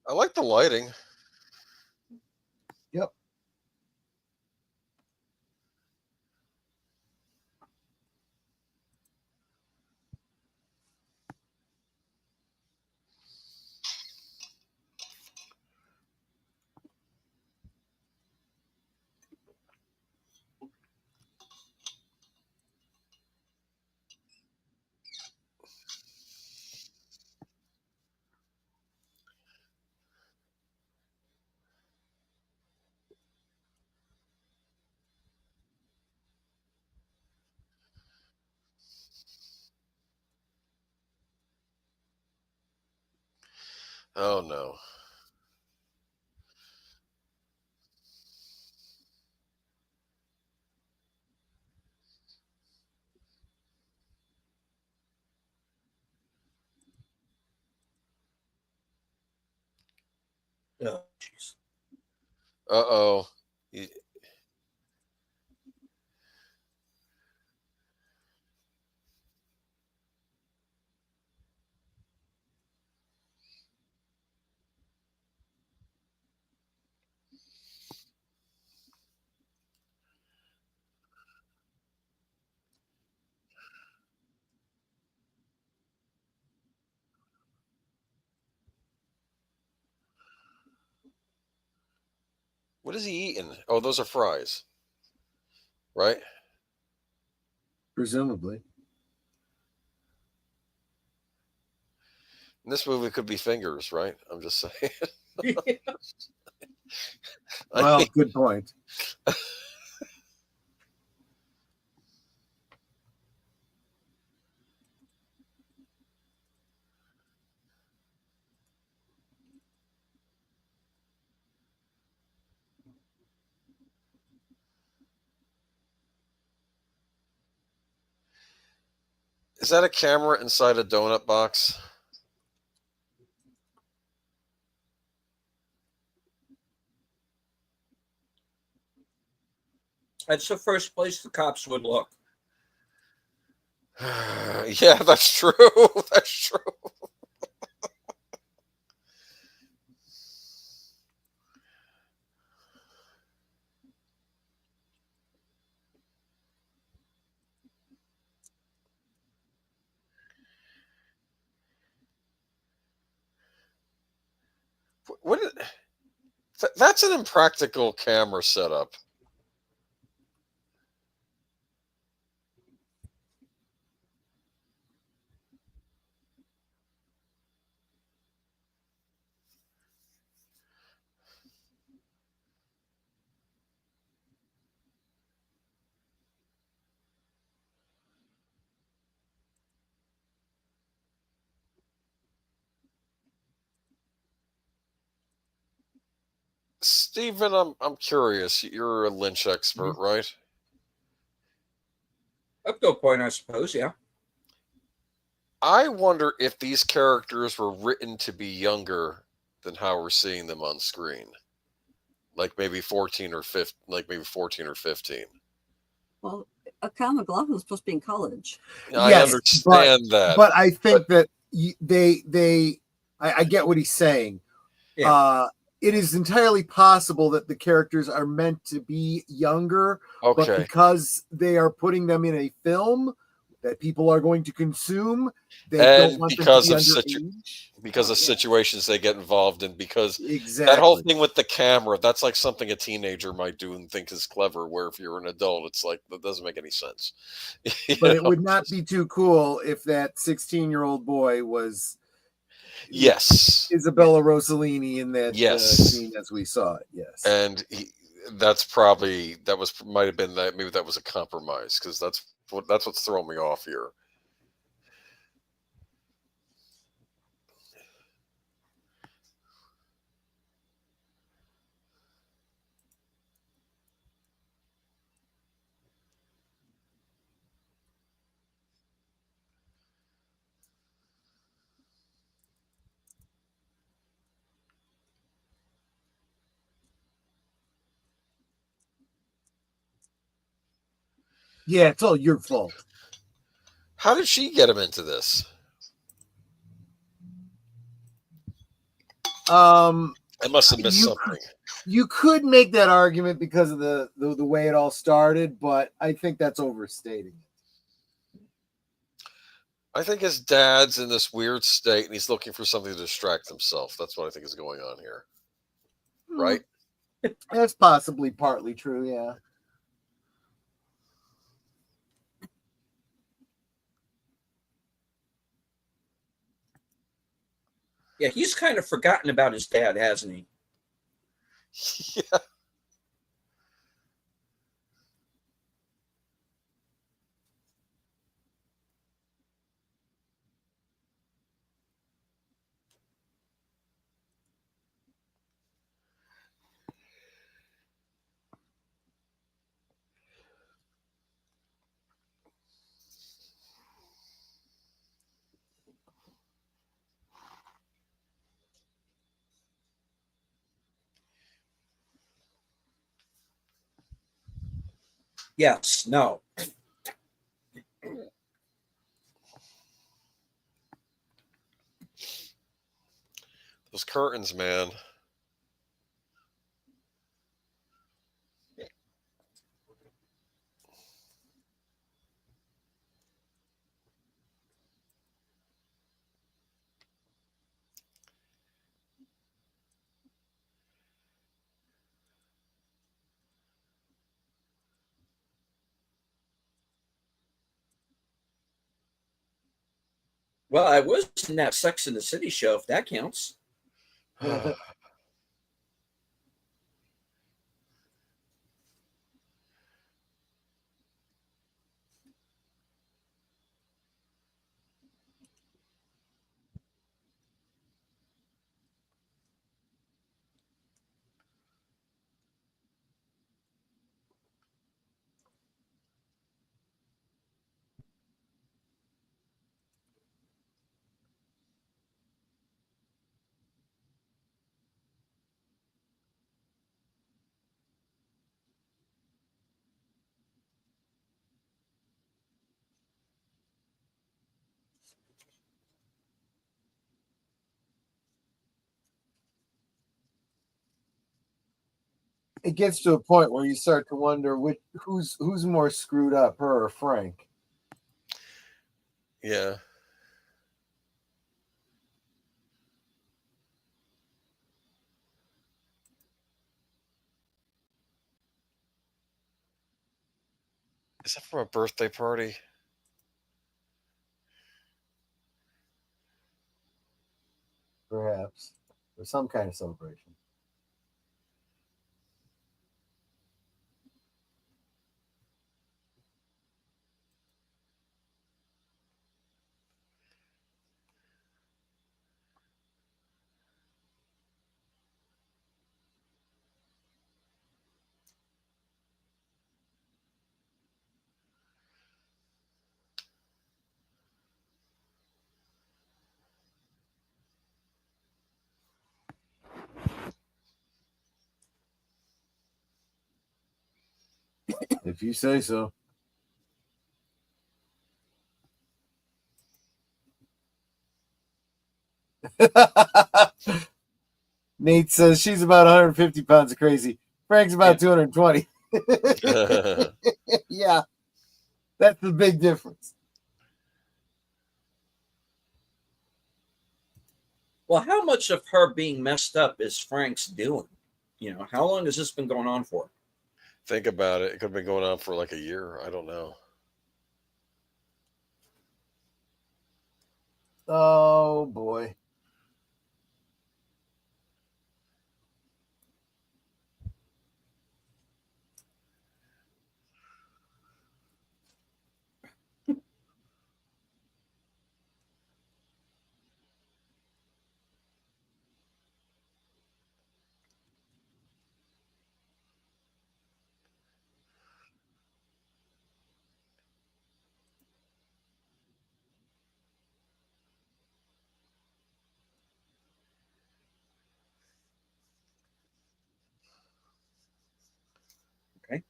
I like the lighting. Yep. Oh no. Oh, jeez. Uh-oh. What is he eating? Oh, those are fries. Right? Presumably. And this movie could be fingers, right? I'm just saying. Well, good point. Is that a camera inside a donut box? That's the first place the cops would look. Yeah, that's true. That's true. What? That's an impractical camera setup. Stephen, I'm curious. You're a Lynch expert, right? Up to a point, I suppose, yeah. I wonder if these characters were written to be younger than how we're seeing them on screen. Like maybe 14 or 15, like maybe 14 or 15. Well, Kyle McLaughlin's supposed to be in college. I Yes, understand that. But I think that I get what he's saying. Yeah. It is entirely possible that the characters are meant to be younger, but Okay. because they are putting them in a film that people are going to consume, they And don't want them because to be of underage. because of situations they get involved in, because Exactly. that whole thing with the camera, that's like something a teenager might do and think is clever, where if you're an adult, it's like, that doesn't make any sense. But it would not be too cool if that 16-year-old boy was Isabella Rossellini in that scene as we saw it. Yes. And might have been that, maybe that was a compromise, because that's what's throwing me off here. Yeah, it's all your fault. How did she get him into this? I must have missed something. You could make that argument because of the way it all started, but I think that's overstating it. I think his dad's in this weird state and he's looking for something to distract himself. That's what I think is going on here. Right? That's possibly partly true, yeah. Yeah, he's kind of forgotten about his dad, hasn't he? Yeah. Yes, no. Those curtains, man. Well, I was in that Sex and the City show, if that counts. It gets to a point where you start to wonder who's more screwed up, her or Frank. Yeah. Is that from a birthday party? Perhaps. Or some kind of celebration. you say so. Nate says she's about 150 pounds of crazy. Frank's about 220. Yeah, that's the big difference. Well, how much of her being messed up is Frank's doing? You know, how long has this been going on for? Think about it. It could have been going on for like a year. I don't know. Oh, boy. Okay.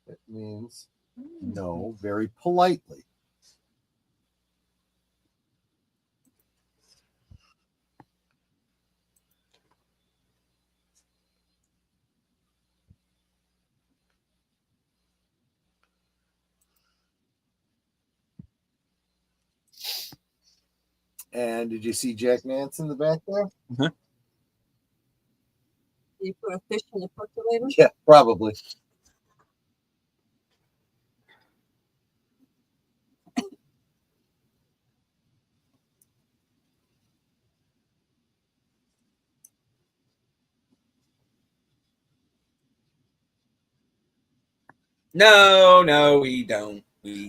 That means no, very politely. And did you see Jack Nance in the back there? Mm-hmm. You put a fish in the percolator? Yeah, probably. No, we don't.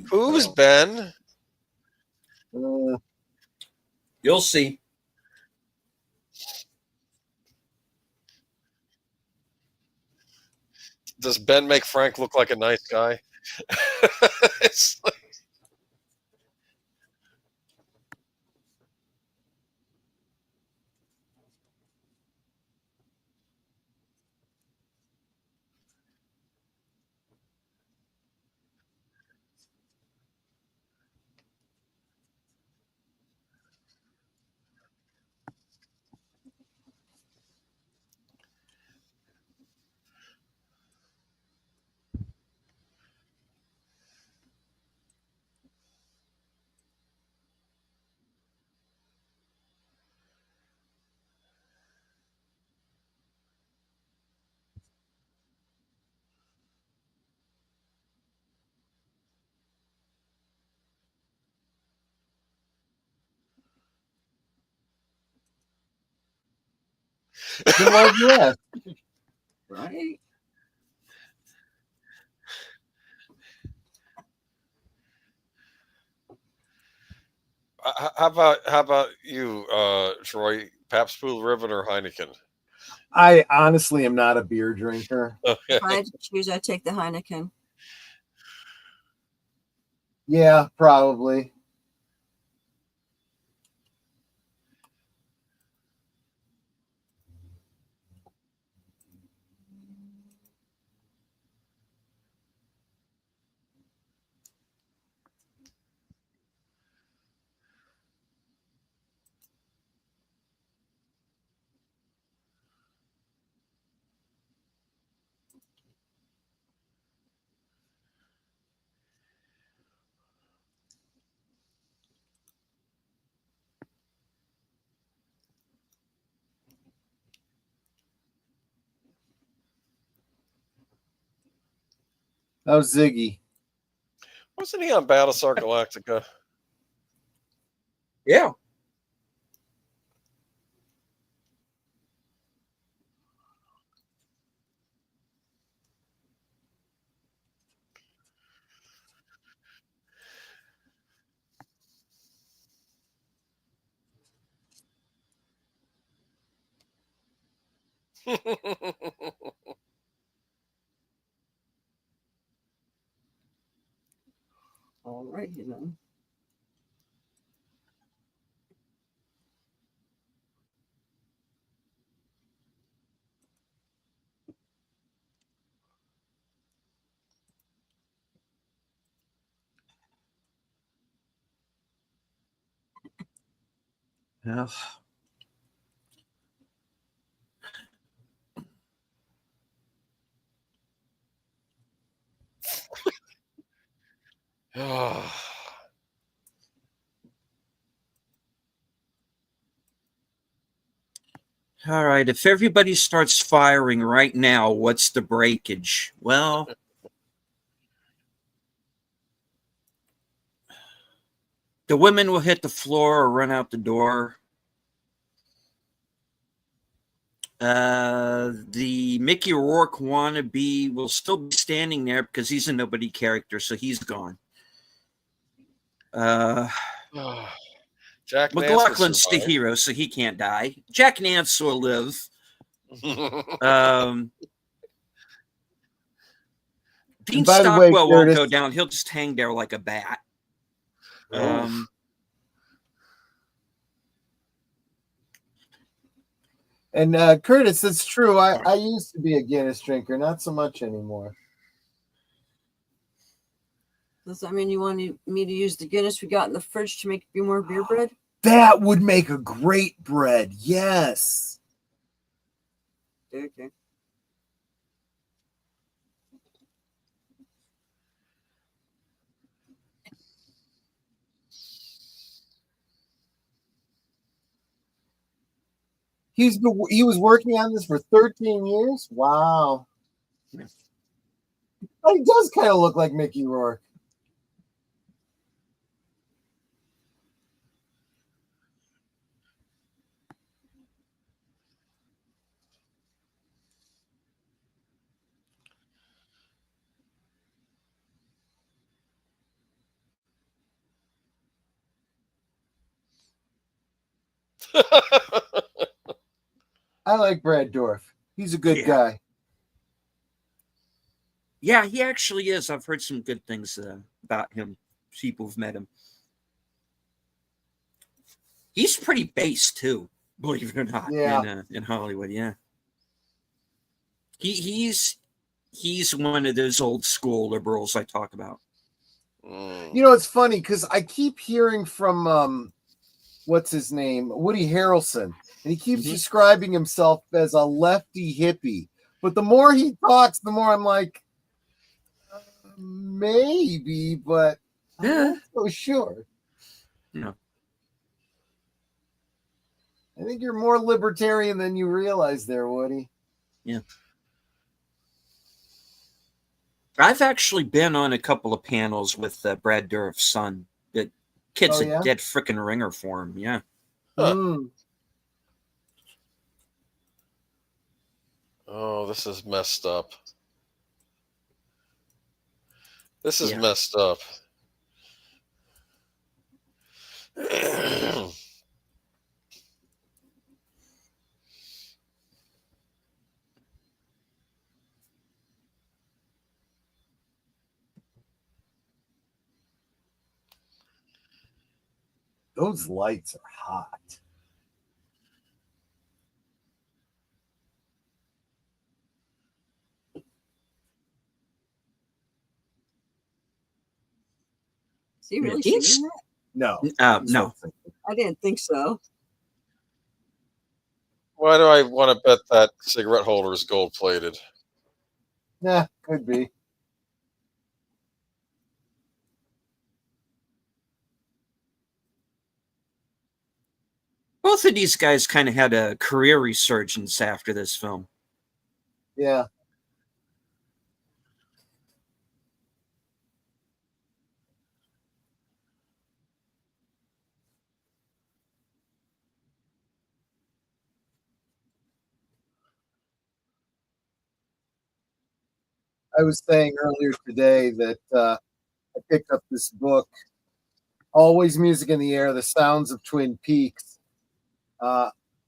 Who's Ben? You'll see. Does Ben make Frank look like a nice guy? It's like, Then why'd you ask? Right? how about you, Troy? Pabst Blue Ribbon or Heineken? I honestly am not a beer drinker. Okay. If I had to choose, I'd take the Heineken. Yeah, probably. How's Ziggy? Wasn't he on Battlestar Galactica? Yeah. All right, then. Well, all right, if everybody starts firing right now, what's the breakage? Well, the women will hit the floor or run out the door. The Mickey Rourke wannabe will still be standing there because he's a nobody character, so he's gone. Jack Nance will McLaughlin's the survive. hero, so he can't die. Jack Nance will live. Dean by the way, Stockwell won't Curtis- go down. He'll just hang there like a bat. And Curtis, it's true. I used to be a Guinness drinker, not so much anymore. Does that mean you want me to use the Guinness we got in the fridge to make you more beer bread? That would make a great bread. Yes. Okay. He was working on this for 13 years. Wow. But he does kind of look like Mickey Rourke. I like Brad Dourif. He's a good guy. Yeah, he actually is. I've heard some good things about him. People have met him. He's pretty base too, believe it or not. Yeah. In Hollywood, yeah. He's one of those old school liberals I talk about. You know, it's funny because I keep hearing from what's his name, Woody Harrelson, and he keeps describing himself as a lefty hippie. But the more he talks, the more I'm like, maybe, but I'm not so sure. No. I think you're more libertarian than you realize there, Woody. Yeah. I've actually been on a couple of panels with Brad Dourif's son. That kid's a dead frickin' ringer for him. Yeah. Oh, this is messed up. This is messed up. Those lights are hot. Is he really shooting that? No. No. I didn't think so. Why do I want to bet that cigarette holder is gold plated? Yeah, could be. Both of these guys kind of had a career resurgence after this film. Yeah. I was saying earlier today that I picked up this book, Always Music in the Air, The Sounds of Twin Peaks.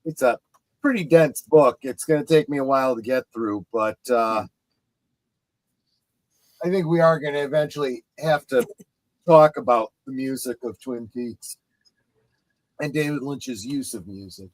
It's a pretty dense book. It's going to take me a while to get through, but I think we are going to eventually have to talk about the music of Twin Peaks and David Lynch's use of music.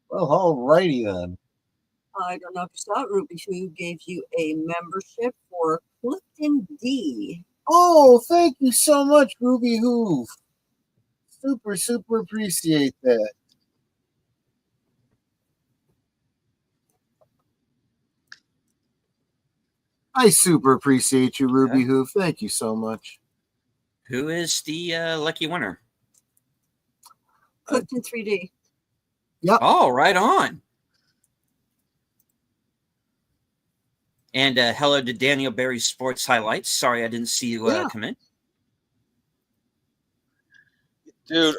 Well, alrighty then. I don't know if you saw it, Ruby, who gave you a membership for Clifton D. Oh, thank you so much, Ruby Hoof. Super appreciate that. I super appreciate you, Ruby Hoof. Thank you so much. Who is the lucky winner? Clifton 3D. Yep. Oh, right on. And hello to Daniel Berry Sports Highlights. Sorry I didn't see you come in. Dude,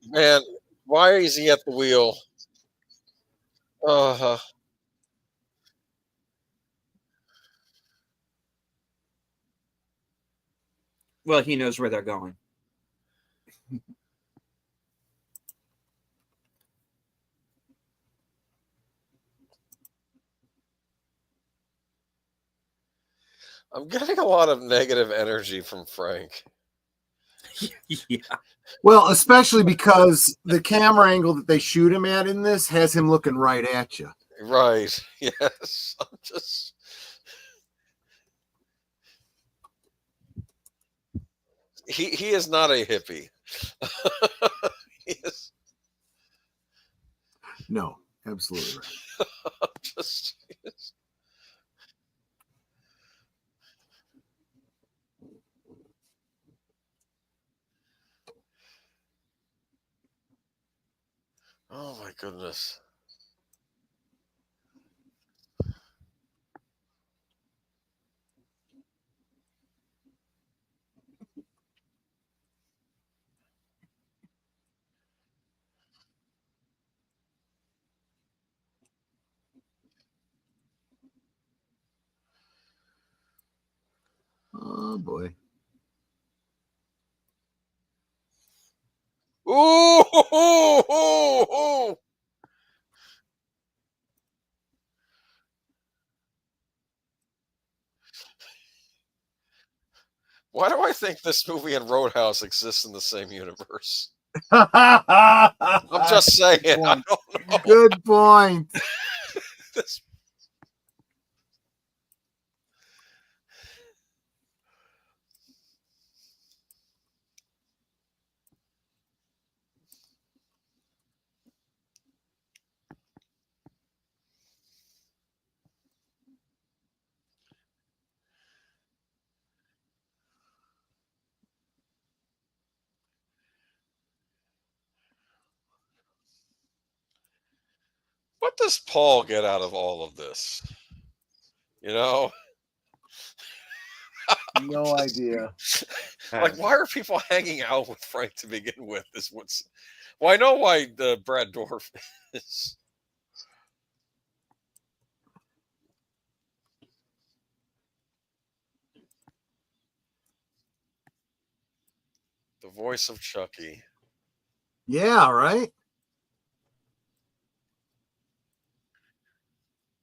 man, why is he at the wheel? Well, he knows where they're going. I'm getting a lot of negative energy from Frank. Yeah. Well, especially because the camera angle that they shoot him at in this has him looking right at you. Right. Yes. I'm just. He is not a hippie. He is. No, absolutely right. Just. Oh my goodness. Oh boy. Ooh! Why do I think this movie and Roadhouse exist in the same universe? I'm just saying. I don't know. Good point. This... What does Paul get out of all of this? You know? No idea. Like, why are people hanging out with Frank to begin with? Well, I know why the Brad Dourif is. The voice of Chucky. Yeah, right?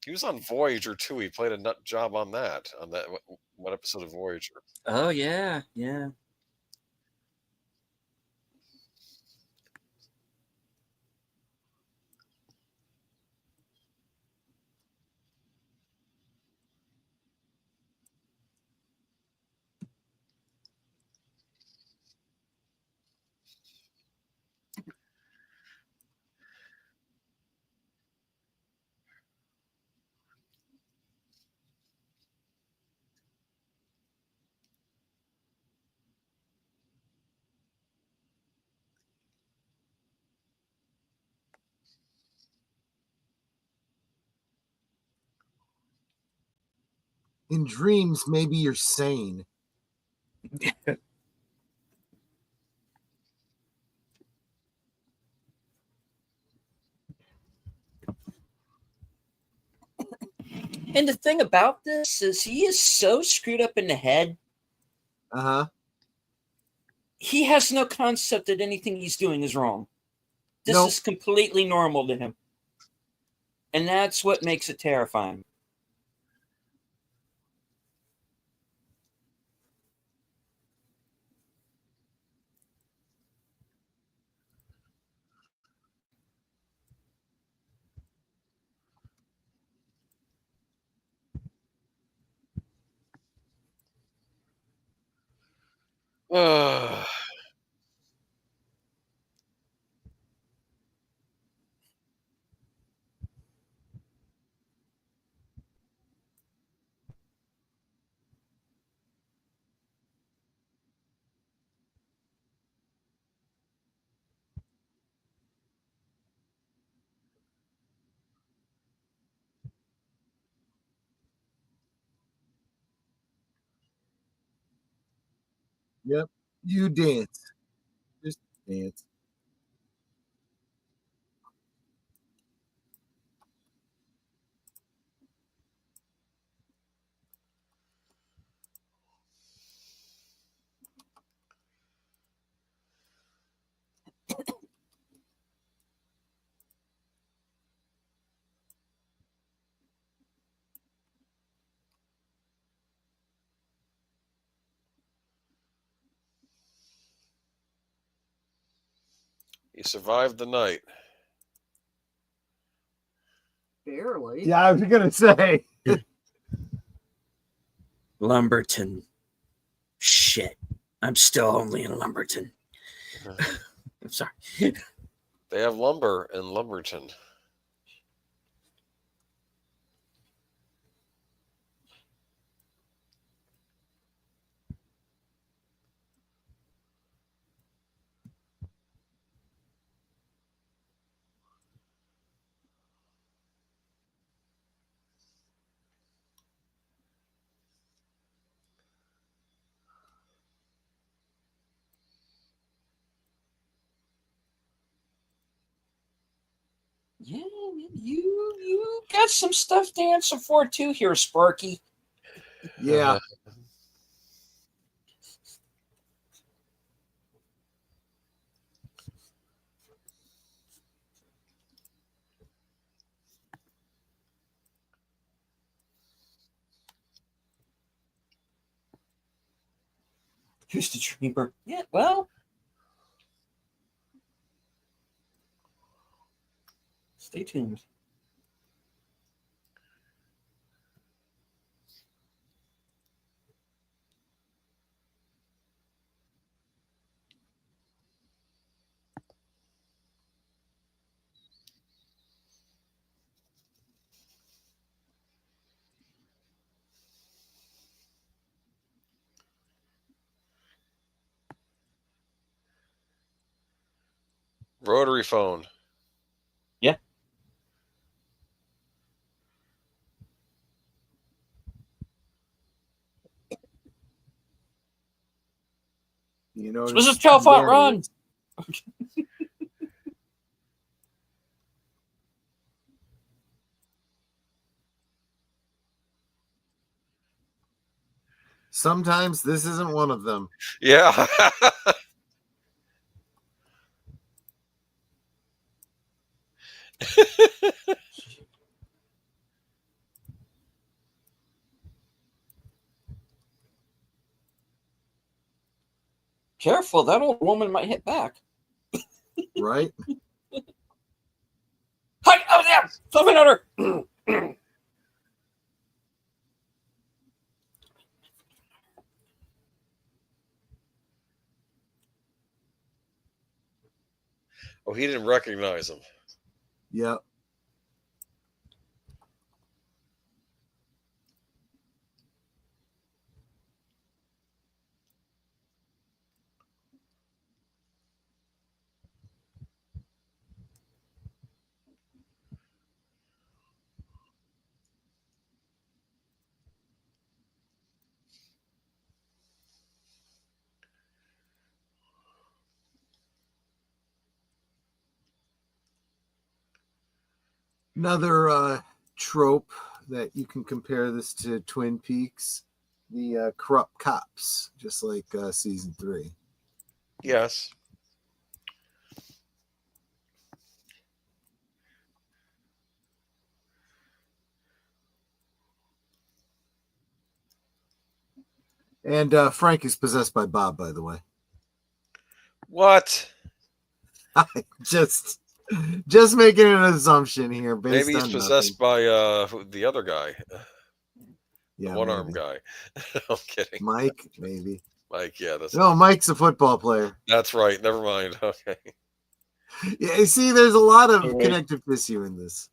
He was on Voyager too. He played a nut job on that one episode of Voyager. Oh yeah, yeah. In dreams, maybe you're sane. And the thing about this is he is so screwed up in the head. Uh-huh. He has no concept that anything he's doing is wrong. This Nope. is completely normal to him. And that's what makes it terrifying. Yep. You dance. Just dance. He survived the night. Barely. Yeah, I was gonna say. Lumberton. Shit. I'm still only in Lumberton. I'm sorry. They have lumber in Lumberton. Yeah, you got some stuff to answer for too here, Sparky. Yeah. Who's the dreamer? Yeah, well. Stay tuned. Rotary phone. Yeah. You know, This is Chalfont Run. Sometimes this isn't one of them. Yeah. Careful, that old woman might hit back. Right? Hi, oh there! Something on her! Oh, he didn't recognize him. Yep. Another trope that you can compare this to Twin Peaks, the corrupt cops, just like season 3. Yes. And Frank is possessed by Bob, by the way. What? just making an assumption here based Maybe he's on possessed by the other guy, yeah, the one-armed maybe. guy. I'm kidding. Mike, maybe. Mike, yeah, that's No, Mike's a football player. that's right. Never mind. Okay. Yeah, you see, there's a lot of Right. connective tissue in this.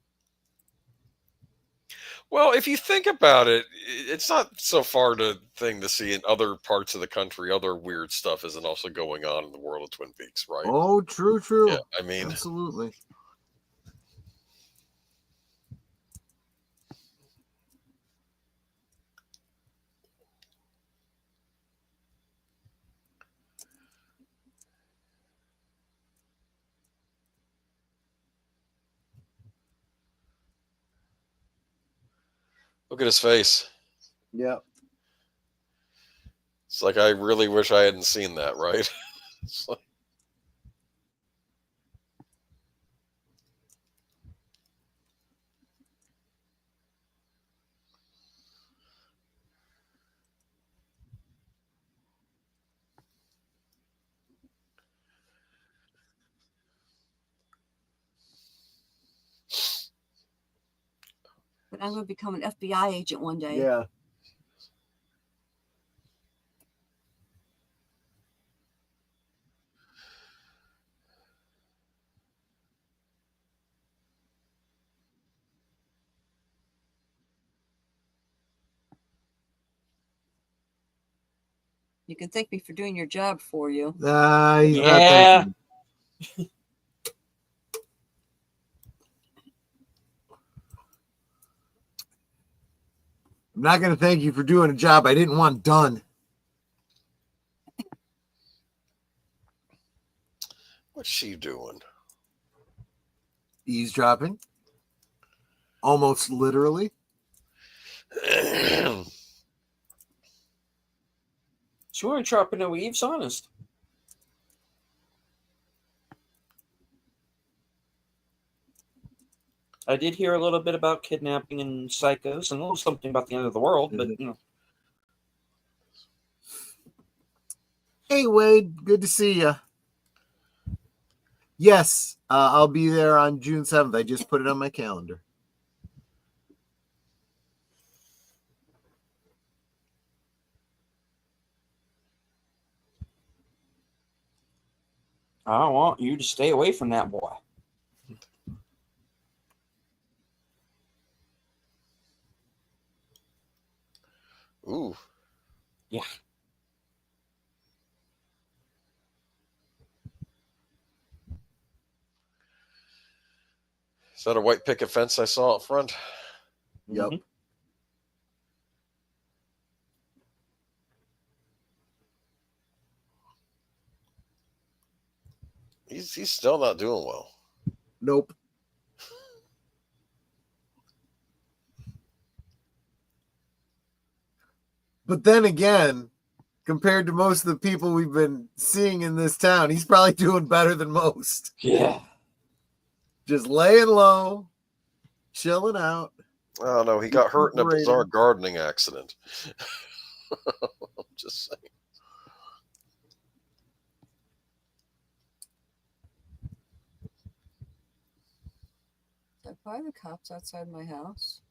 Well, if you think about it, it's not so far to thing to see in other parts of the country. Other weird stuff isn't also going on in the world of Twin Peaks, right? Oh, true. Yeah, I mean, Absolutely. look at his face. Yeah. It's like I really wish I hadn't seen that, right? It's like, But I'm going to become an FBI agent one day. Yeah. You can thank me for doing your job for you. He's not Yeah. thanking you. I'm not going to thank you for doing a job I didn't want done. what's she doing? Eavesdropping. Almost literally. She weren't chopping no eaves, honest. I did hear a little bit about kidnapping and psychos and a little something about the end of the world, but you know. Hey, Wade. Good to see you. Yes, I'll be there on June 7th. I just put it on my calendar. I want you to stay away from that boy. Ooh. Yeah. Is that a white picket fence I saw up front? Yep. Mhm. He's still not doing well. Nope. But then again, compared to most of the people we've been seeing in this town, he's probably doing better than most. Yeah. Just laying low, chilling out. Oh no, he got hurt in a Recuperating. bizarre gardening accident. I'm just saying. Are probably the cops outside my house?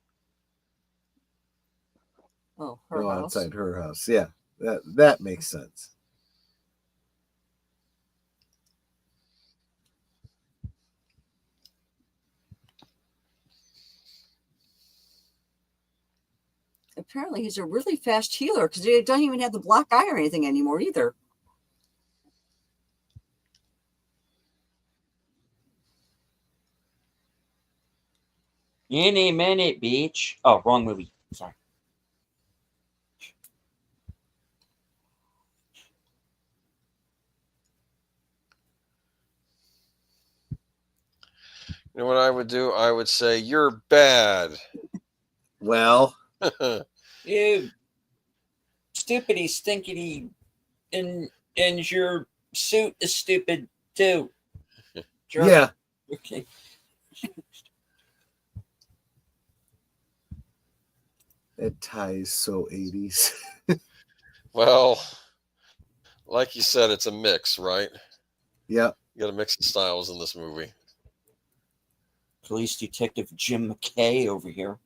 Oh, her Go house. outside her house. Yeah, that makes sense. Apparently, he's a really fast healer because he doesn't even have the black eye or anything anymore either. In a minute, bitch. Oh, wrong movie. Sorry. You know what I would do? I would say, "You're bad." Well, You stupidity, stinkity, and your suit is stupid too. Jerk. yeah. Okay. That tie is so 80s. Well, like you said, it's a mix, right? Yeah. You got a mix of styles in this movie. Police Detective Jim McKay over here.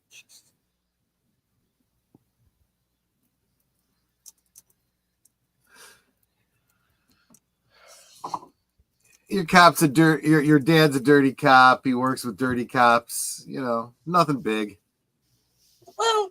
Your your dad's a dirty cop. He works with dirty cops. You know, nothing big. Well,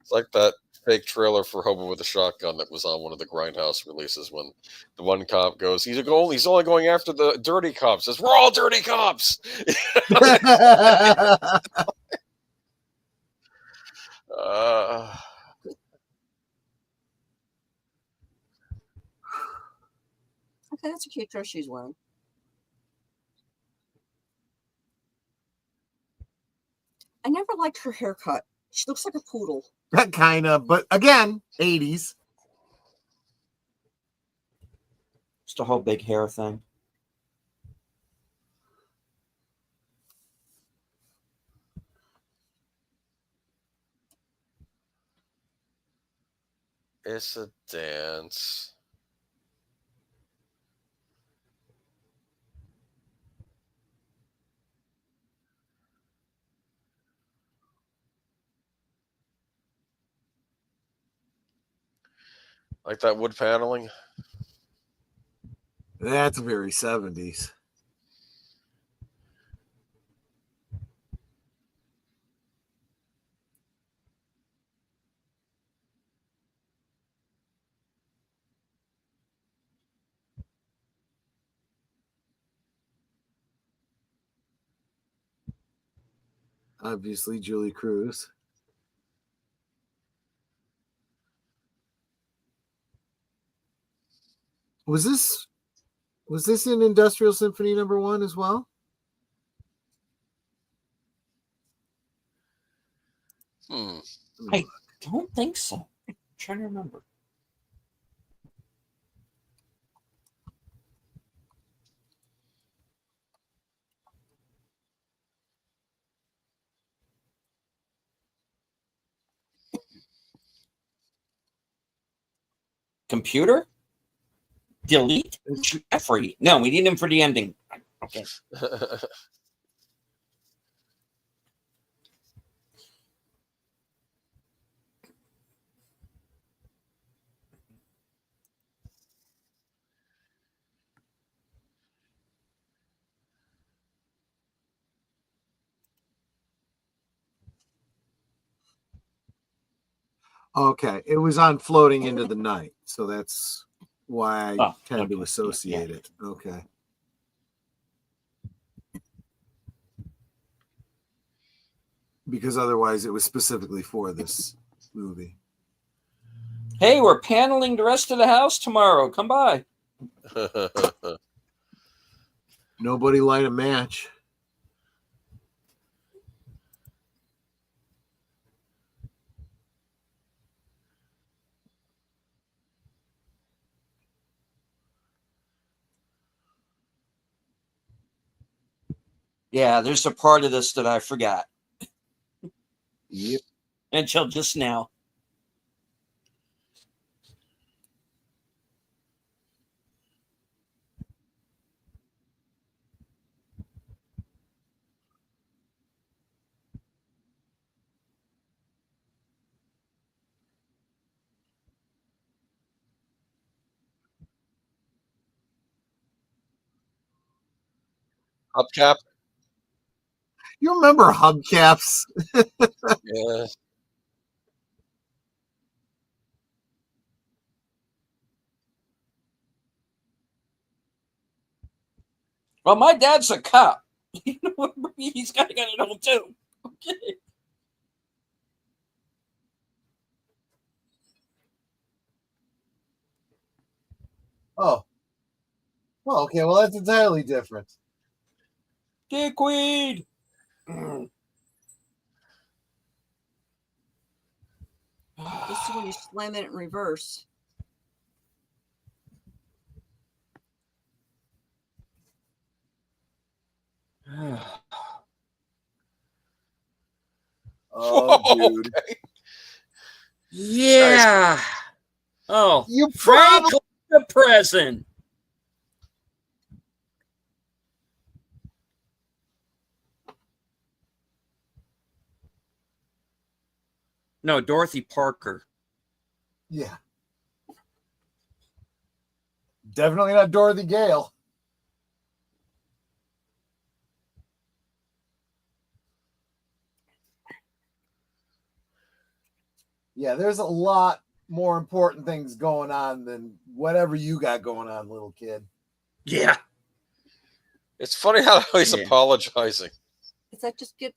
It's like that fake trailer for Hobo with a Shotgun that was on one of the Grindhouse releases when the one cop goes, he's only going after the dirty cops. Says, "We're all dirty cops." Okay, that's a cute dress she's wearing. I never liked her haircut. She looks like a poodle. Kind of, but again, 80s. it's the whole big hair thing. It's a dance. Like that wood paneling. That's very 70s. Obviously, Julie Cruz. Was this in Industrial Symphony #1 as well? I don't think so. I'm trying to remember. Computer? Delete? Jeffrey. No, we need him for the ending. Okay. Okay, it was on Floating into the Night, so that's why I tend to okay. associate it. Okay. Because otherwise it was specifically for this movie. Hey, we're paneling the rest of the house tomorrow. Come by. Nobody light a match. Yeah, there's a part of this that I forgot. Yep. Until just now. Hubcap. You remember hubcaps? Yeah. Well, my dad's a cop. He's got to get it on too. Okay. Oh. Well, okay. Well, that's entirely different. Dickweed. This is when you slam it in reverse. Oh, dude. Okay. Yeah. Oh, You Frank the present. No, Dorothy Parker. Yeah. Definitely not Dorothy Gale. Yeah, there's a lot more important things going on than whatever you got going on, little kid. Yeah. It's funny how he's Yeah. apologizing. It's like, just get.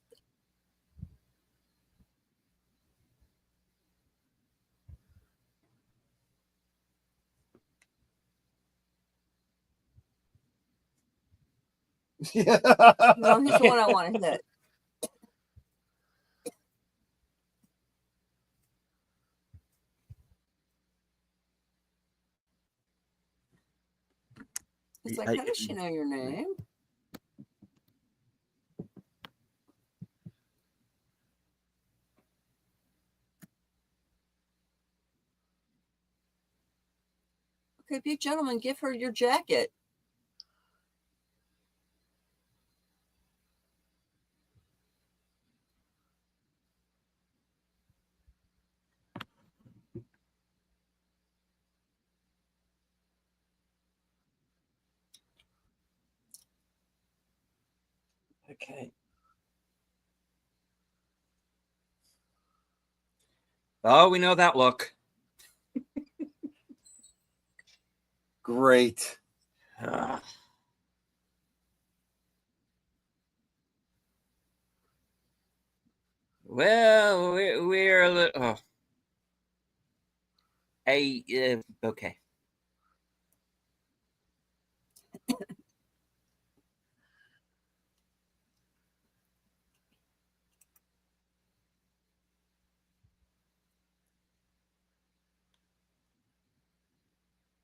Yeah. No, he's the one I want to hit. It's like, how does she know your name? Okay, be a gentleman. Give her your jacket. Okay. Oh, we know that look. Great. Well, we're a little. Oh. Hey, okay.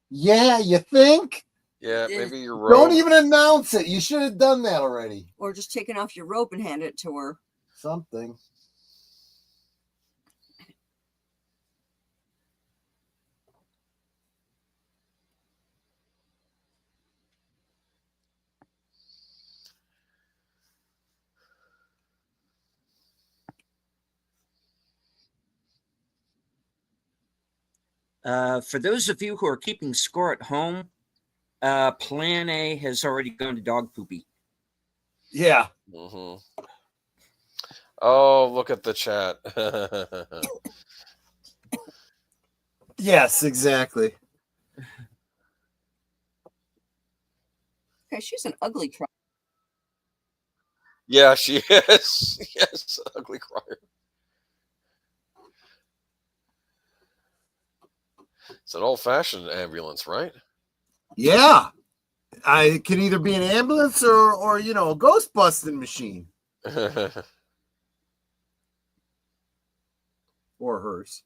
Yeah, you think? Yeah, maybe you're Don't right. even announce it. You should have done that already. Or just taking off your robe and hand it to her. Something. For those of you who are keeping score at home, Plan A has already gone to dog poopy. Yeah. Mm-hmm. Oh, look at the chat. Yes, exactly. Okay, she's an ugly crier. Yeah, she is. Yes, ugly crier. It's an old-fashioned ambulance, right? Yeah. It can either be an ambulance or a ghost busting machine. Or hers.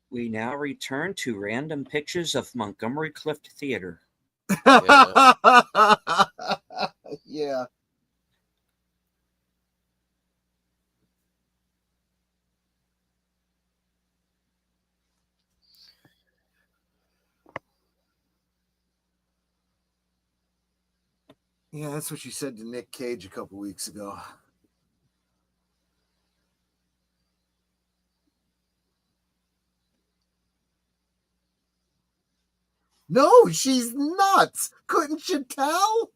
We now return to random pictures of Montgomery Clift Theater. Yeah. Yeah. Yeah, that's what you said to Nick Cage a couple weeks ago. No, she's nuts. Couldn't you tell?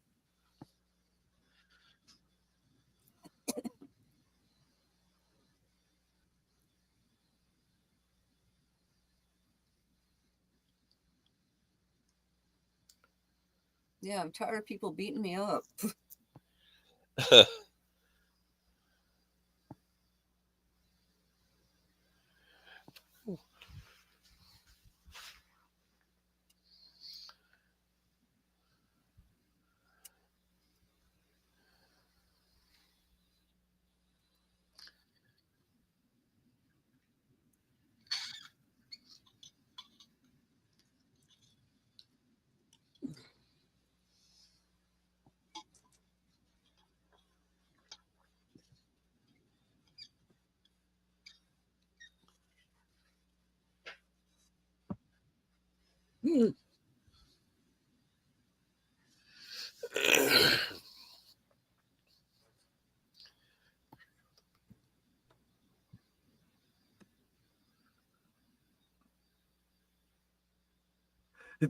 Yeah, I'm tired of people beating me up.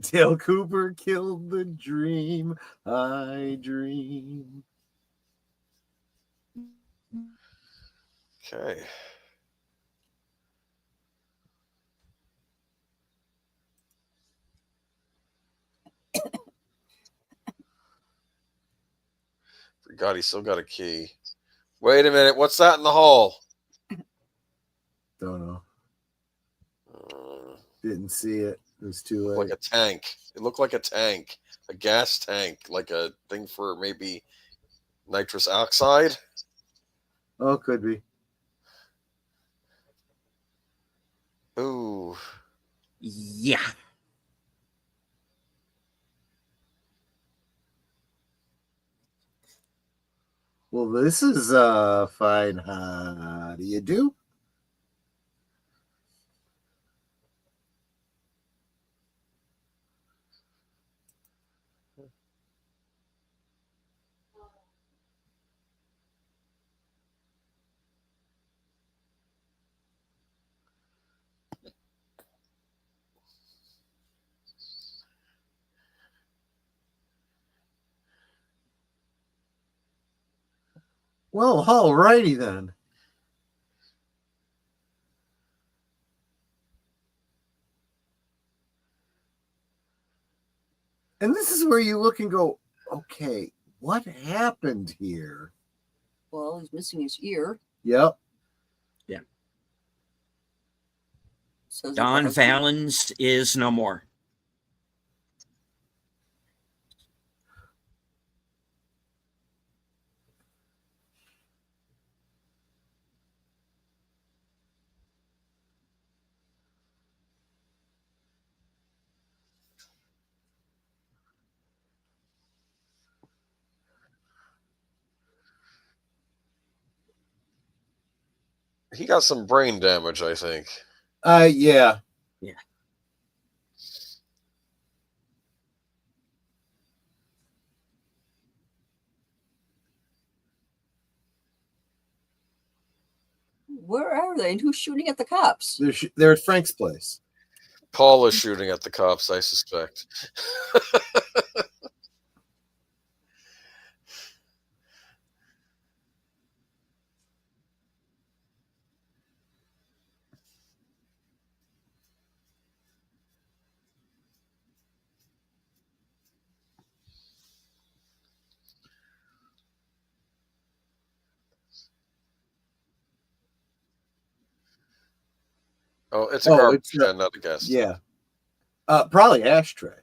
Dale Cooper killed the dream I dream. Okay. Forgot he still got a key. Wait a minute. What's that in the hall? Don't know. Uh, Didn't see it. It was too like late. a tank. It looked like a tank. A gas tank. Like a thing for maybe nitrous oxide. Oh, could be. Ooh. Yeah. Well, this is fine. How do you do? Well, all righty then. And this is where you look and go, okay, what happened here? Well, he's missing his ear. Yep. So is that Don the husband? Valens is no more. He got some brain damage, I think. Yeah. Yeah. Where are they? And who's shooting at the cops? They're at Frank's place. Paul is shooting at the cops, I suspect. Oh, it's a garbage can, not a gas Yeah. tank. Probably ashtray.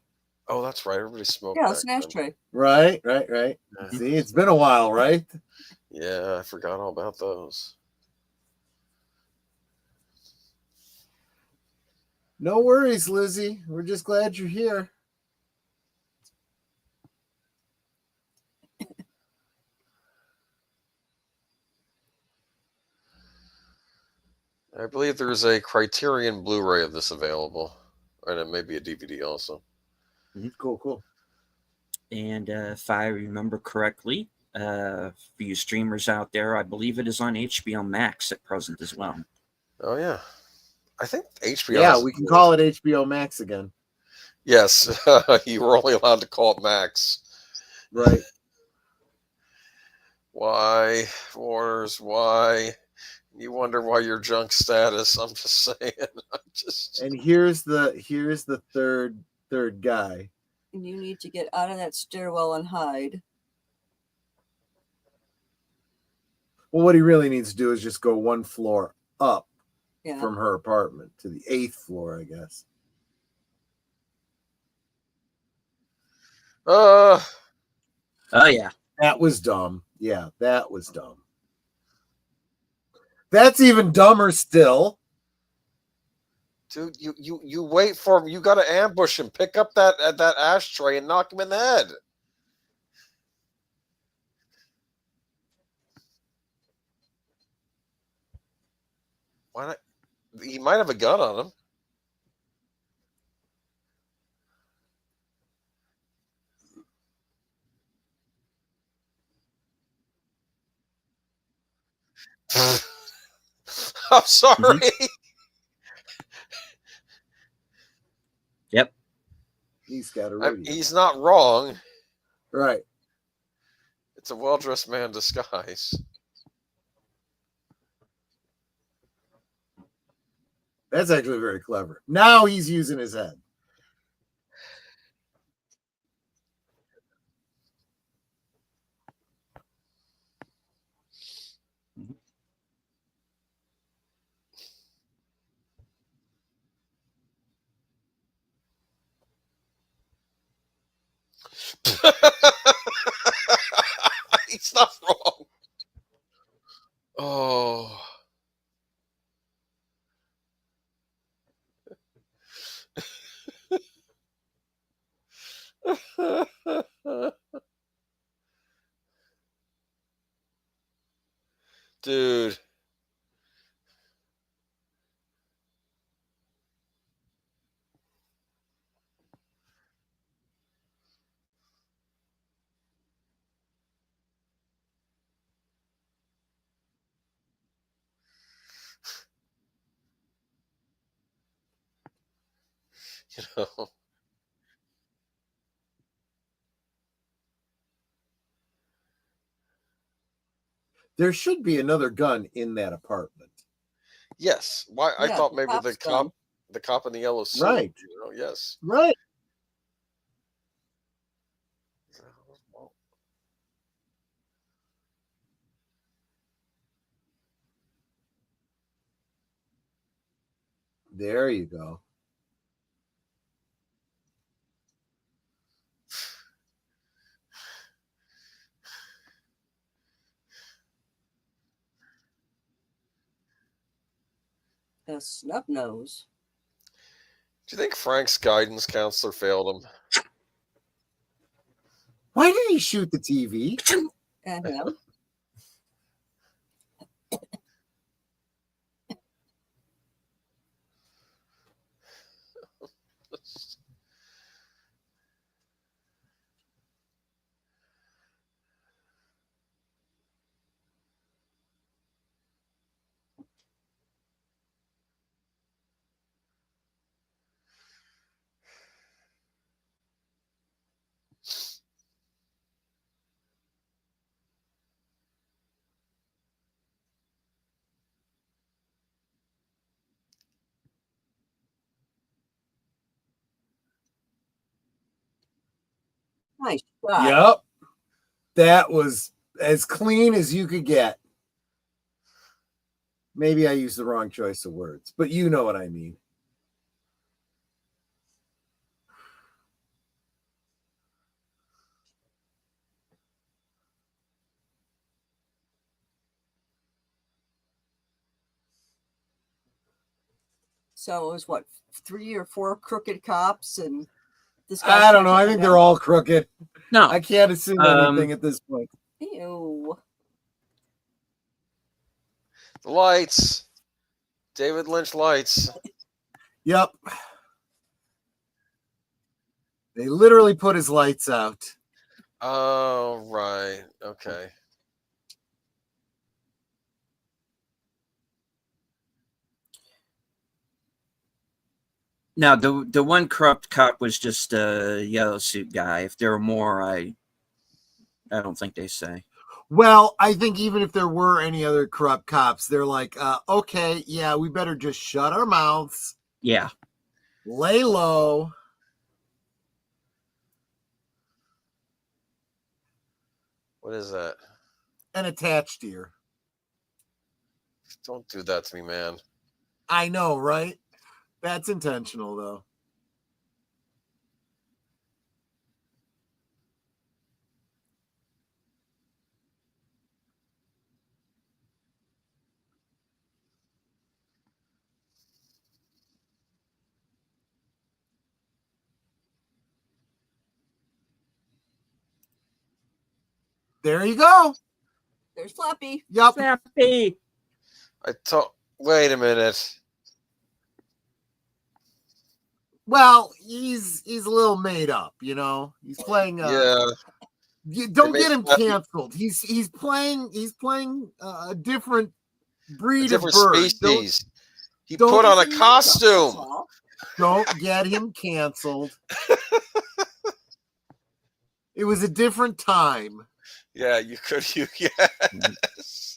Oh, that's right. Everybody smoked. Yeah, it's an back then. ashtray. Right. Yeah. See, it's been a while, right? Yeah, I forgot all about those. No worries, Lizzie. We're just glad you're here. I believe there's a Criterion Blu-ray of this available, and it may be a DVD also. Cool. And if I remember correctly, for you streamers out there, I believe it is on HBO Max at present as well. Oh yeah, I think HBO. Yeah, we can call it HBO Max again. Yes, you were only allowed to call it Max. Right. Why, Waters? Why? You wonder why your junk status. I'm just saying. And here's the third guy. And you need to get out of that stairwell and hide. Well, what he really needs to do is just go one floor up Yeah. from her apartment to the 8th floor, I guess. Oh yeah. That was dumb. Yeah, that was dumb. That's even dumber still. Dude, you wait for him. You got to ambush him. Pick up that ashtray and knock him in the head. Why not? He might have a gun on him. I'm sorry. Mm-hmm. Yep. He's got a radio. He's not wrong. Right. It's a well-dressed man disguise. That's actually very clever. Now he's using his head. He's not wrong. Oh. Dude. You know. There should be another gun in that apartment. Yes. Why? I Yeah, thought the maybe cop's the cop in the yellow suit. Right. You know, yes. Right. There you go. A snub nose. Do you think Frank's guidance counselor failed him? Why did he shoot the TV? And him. Nice shot. Yep. That was as clean as you could get. Maybe I used the wrong choice of words, but you know what I mean. So it was what, 3 or 4 crooked cops, and this guy. I don't know. I think they're all crooked. No. I can't assume anything at this point. Ew. The lights. David Lynch lights. Yep. They literally put his lights out. Oh, right. Okay. Now, the one corrupt cop was just a yellow suit guy. If there were more, I don't think they say. Well, I think even if there were any other corrupt cops, they're like, okay, yeah, we better just shut our mouths, Yeah. lay low. What is that? And attached deer. Don't do that to me, man. I know, right? That's intentional, though. There you go. There's Flappy. Yep. Flappy. Wait a minute. Well, he's a little made up, you know. He's playing. Yeah. Don't get him canceled. He's playing a different breed of bird. Species. He put on a costume. Don't get him canceled. It was a different time. Yeah, you could. Yes.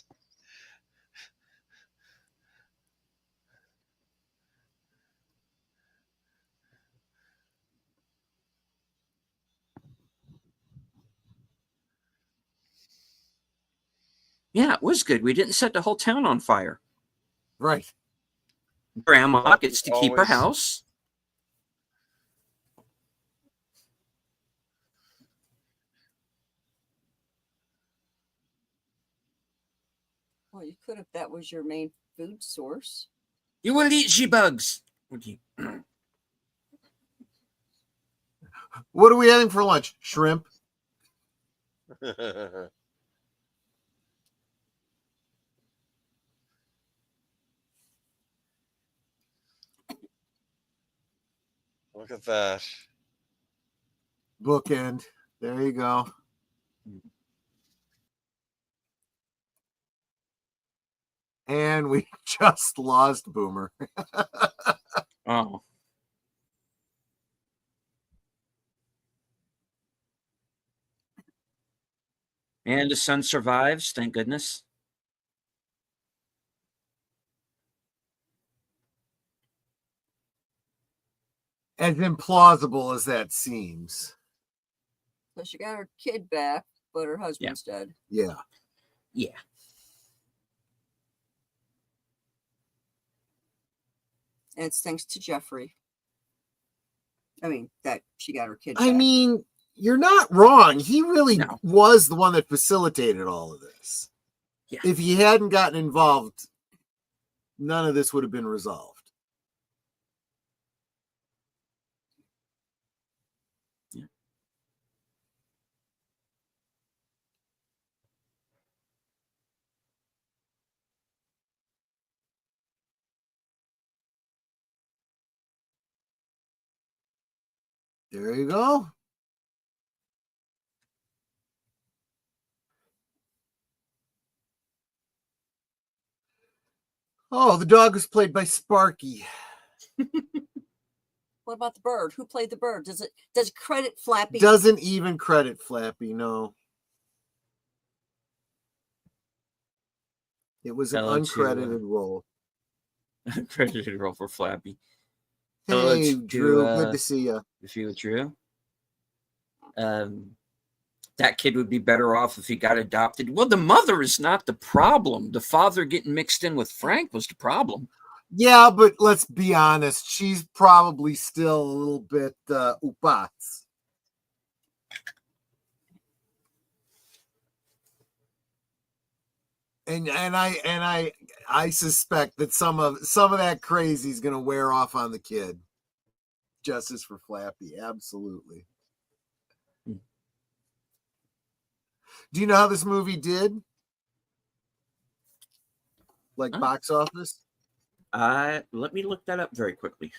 Yeah, it was good. We didn't set the whole town on fire. Right. Grandma gets to keep her house. Well, you could if that was your main food source. You will eat she-bugs. What are we having for lunch? Shrimp. Look at that. Bookend. There you go. And we just lost Boomer. Oh. And the son survives, thank goodness. As implausible as that seems. So she got her kid back, but her husband's dead. Yeah. Yeah. And it's thanks to Jeffrey. I mean, that she got her kid I back. mean, you're not wrong. He really was the one that facilitated all of this. Yeah. If he hadn't gotten involved, none of this would have been resolved. Yeah. There you go. Oh, the dog was played by Sparky. What about the bird? Who played the bird? Does it credit Flappy? Doesn't even credit Flappy, no. It was an uncredited role. Uncredited role for Flappy. Hey, Drew, good to see you. If you were Drew. That kid would be better off if he got adopted. Well, the mother is not the problem. The father getting mixed in with Frank was the problem. Yeah, but let's be honest. She's probably still a little bit upats. And I suspect that some of that crazy is going to wear off on the kid. Justice for Flappy, absolutely. Do you know how this movie did? Like box office? Let me look that up very quickly.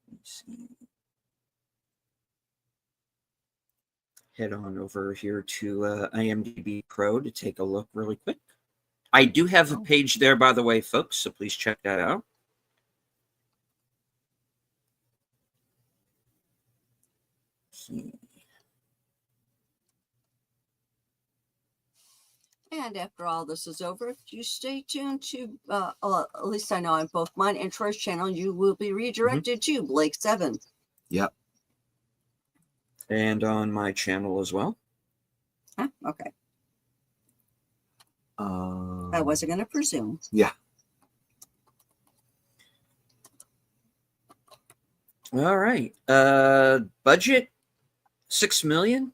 Let's see. head on over here to IMDb Pro to take a look really quick. I do have a page there, by the way, folks, so please check that out. And after all this is over, if you stay tuned to, at least I know on both mine and Troy's channel, you will be redirected to Blake 7. Yep. And on my channel as well. Huh? Okay. I wasn't going to presume. Yeah. All right. Budget $6 million.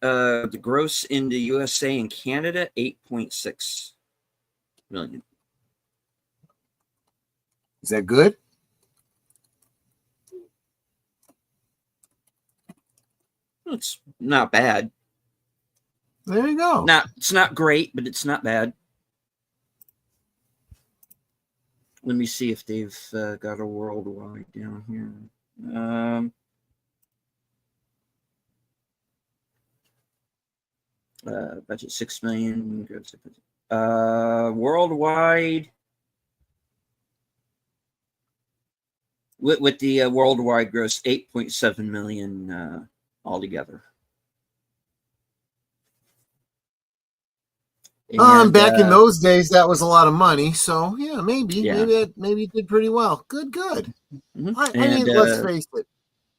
The gross in the USA and Canada, 8.6 million. Is that good? It's not bad. There you go. It's not great, but it's not bad. Let me see if they've got a worldwide down here. Budget $6 million. Worldwide. With the worldwide gross, 8.7 million altogether. Back in those days, that was a lot of money. So yeah, maybe it did pretty well. Good. Mm-hmm. I mean, let's face it.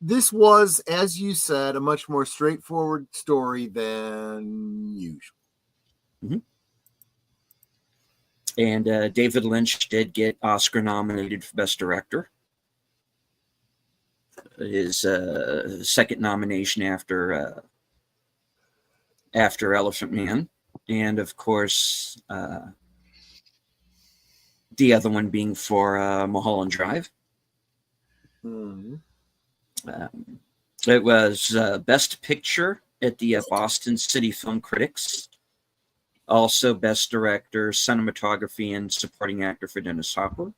This was, as you said, a much more straightforward story than usual. Mm-hmm. And David Lynch did get Oscar nominated for Best Director. His second nomination after Elephant Man. And of course, the other one being for Mulholland Drive. Mm-hmm. It was Best Picture at the Boston City Film Critics. Also, Best Director, Cinematography, and Supporting Actor for Dennis Hopper.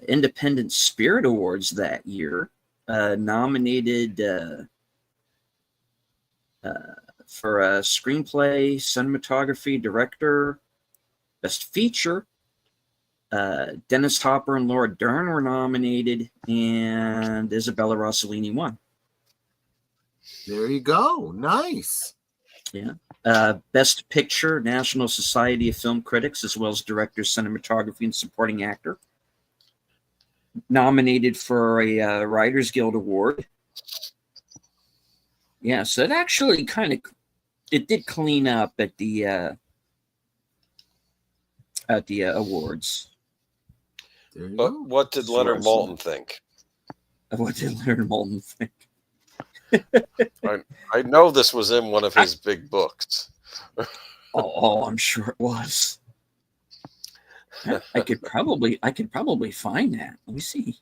Independent Spirit Awards that year. Nominated for a screenplay, cinematography, director, best feature. Dennis Hopper and Laura Dern were nominated, and Isabella Rossellini won. There you go. Nice. Yeah. Best Picture, National Society of Film Critics, as well as director, cinematography, and supporting actor. Nominated for a Writers Guild Award. Yeah, so it actually it did clean up at the awards. But what did Leonard Maltin think? What did Leonard Maltin think? I know this was in one of his big books. I'm sure it was. I could probably find that. Let me see.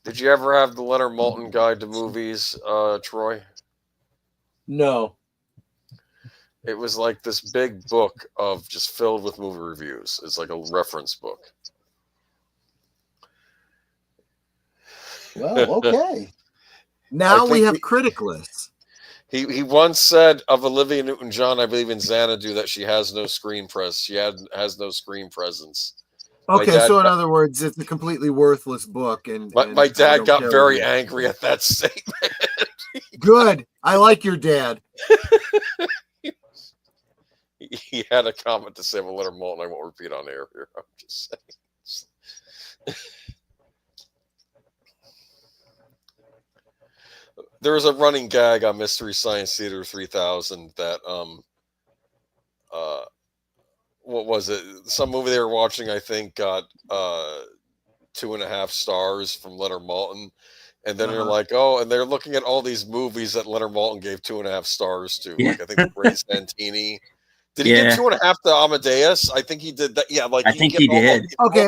Did you ever have the Leonard Maltin Guide to Movies, Troy? No. It was like this big book of just filled with movie reviews. It's like a reference book. Well, okay. Now we have critic lists. He once said of Olivia Newton-John, I believe in Xanadu, that she has no screen presence. She has no screen presence. Okay, so in other words, it's a completely worthless book. And my dad got very angry at that statement. Good. I like your dad. He had a comment to say about Leonard Maltin. I won't repeat on air here. I'm just saying. There was a running gag on Mystery Science Theater 3000 that what was it? Some movie they were watching, I think, got 2.5 stars from Leonard Maltin. And then they're like, oh, and they're looking at all these movies that Leonard Maltin gave 2.5 stars to. Like, I think Ray Santini. Did he give 2.5 to Amadeus? I think he did that. Yeah, like I think he did. Okay,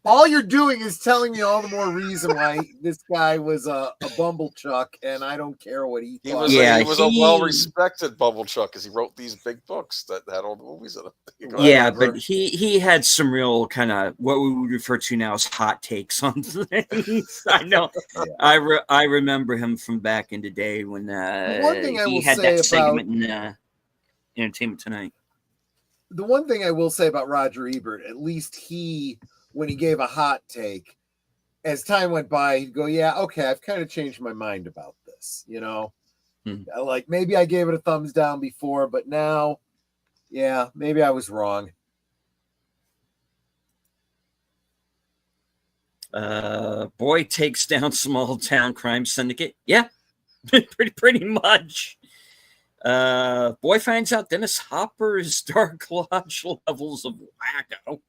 All you're doing is telling me all the more reason why this guy was a bumblechuck, and I don't care what he He thought. was, Yeah, he was a well-respected Bumblechuck because he wrote these big books that had all the movies in them. Yeah, Whatever. but he had some real kind of what we would refer to now as hot takes on things. I know. Yeah. I remember him from back in the day when one thing I he will had say that about- segment in Entertainment Tonight. The one thing I will say about Roger Ebert, at least when he gave a hot take, as time went by, he'd go, yeah, okay, I've kind of changed my mind about this, you know? Like, maybe I gave it a thumbs down before, but now, yeah, maybe I was wrong. Boy takes down small town crime syndicate. Yeah, pretty much. Boy finds out Dennis Hopper's Dark Lodge levels of wacko.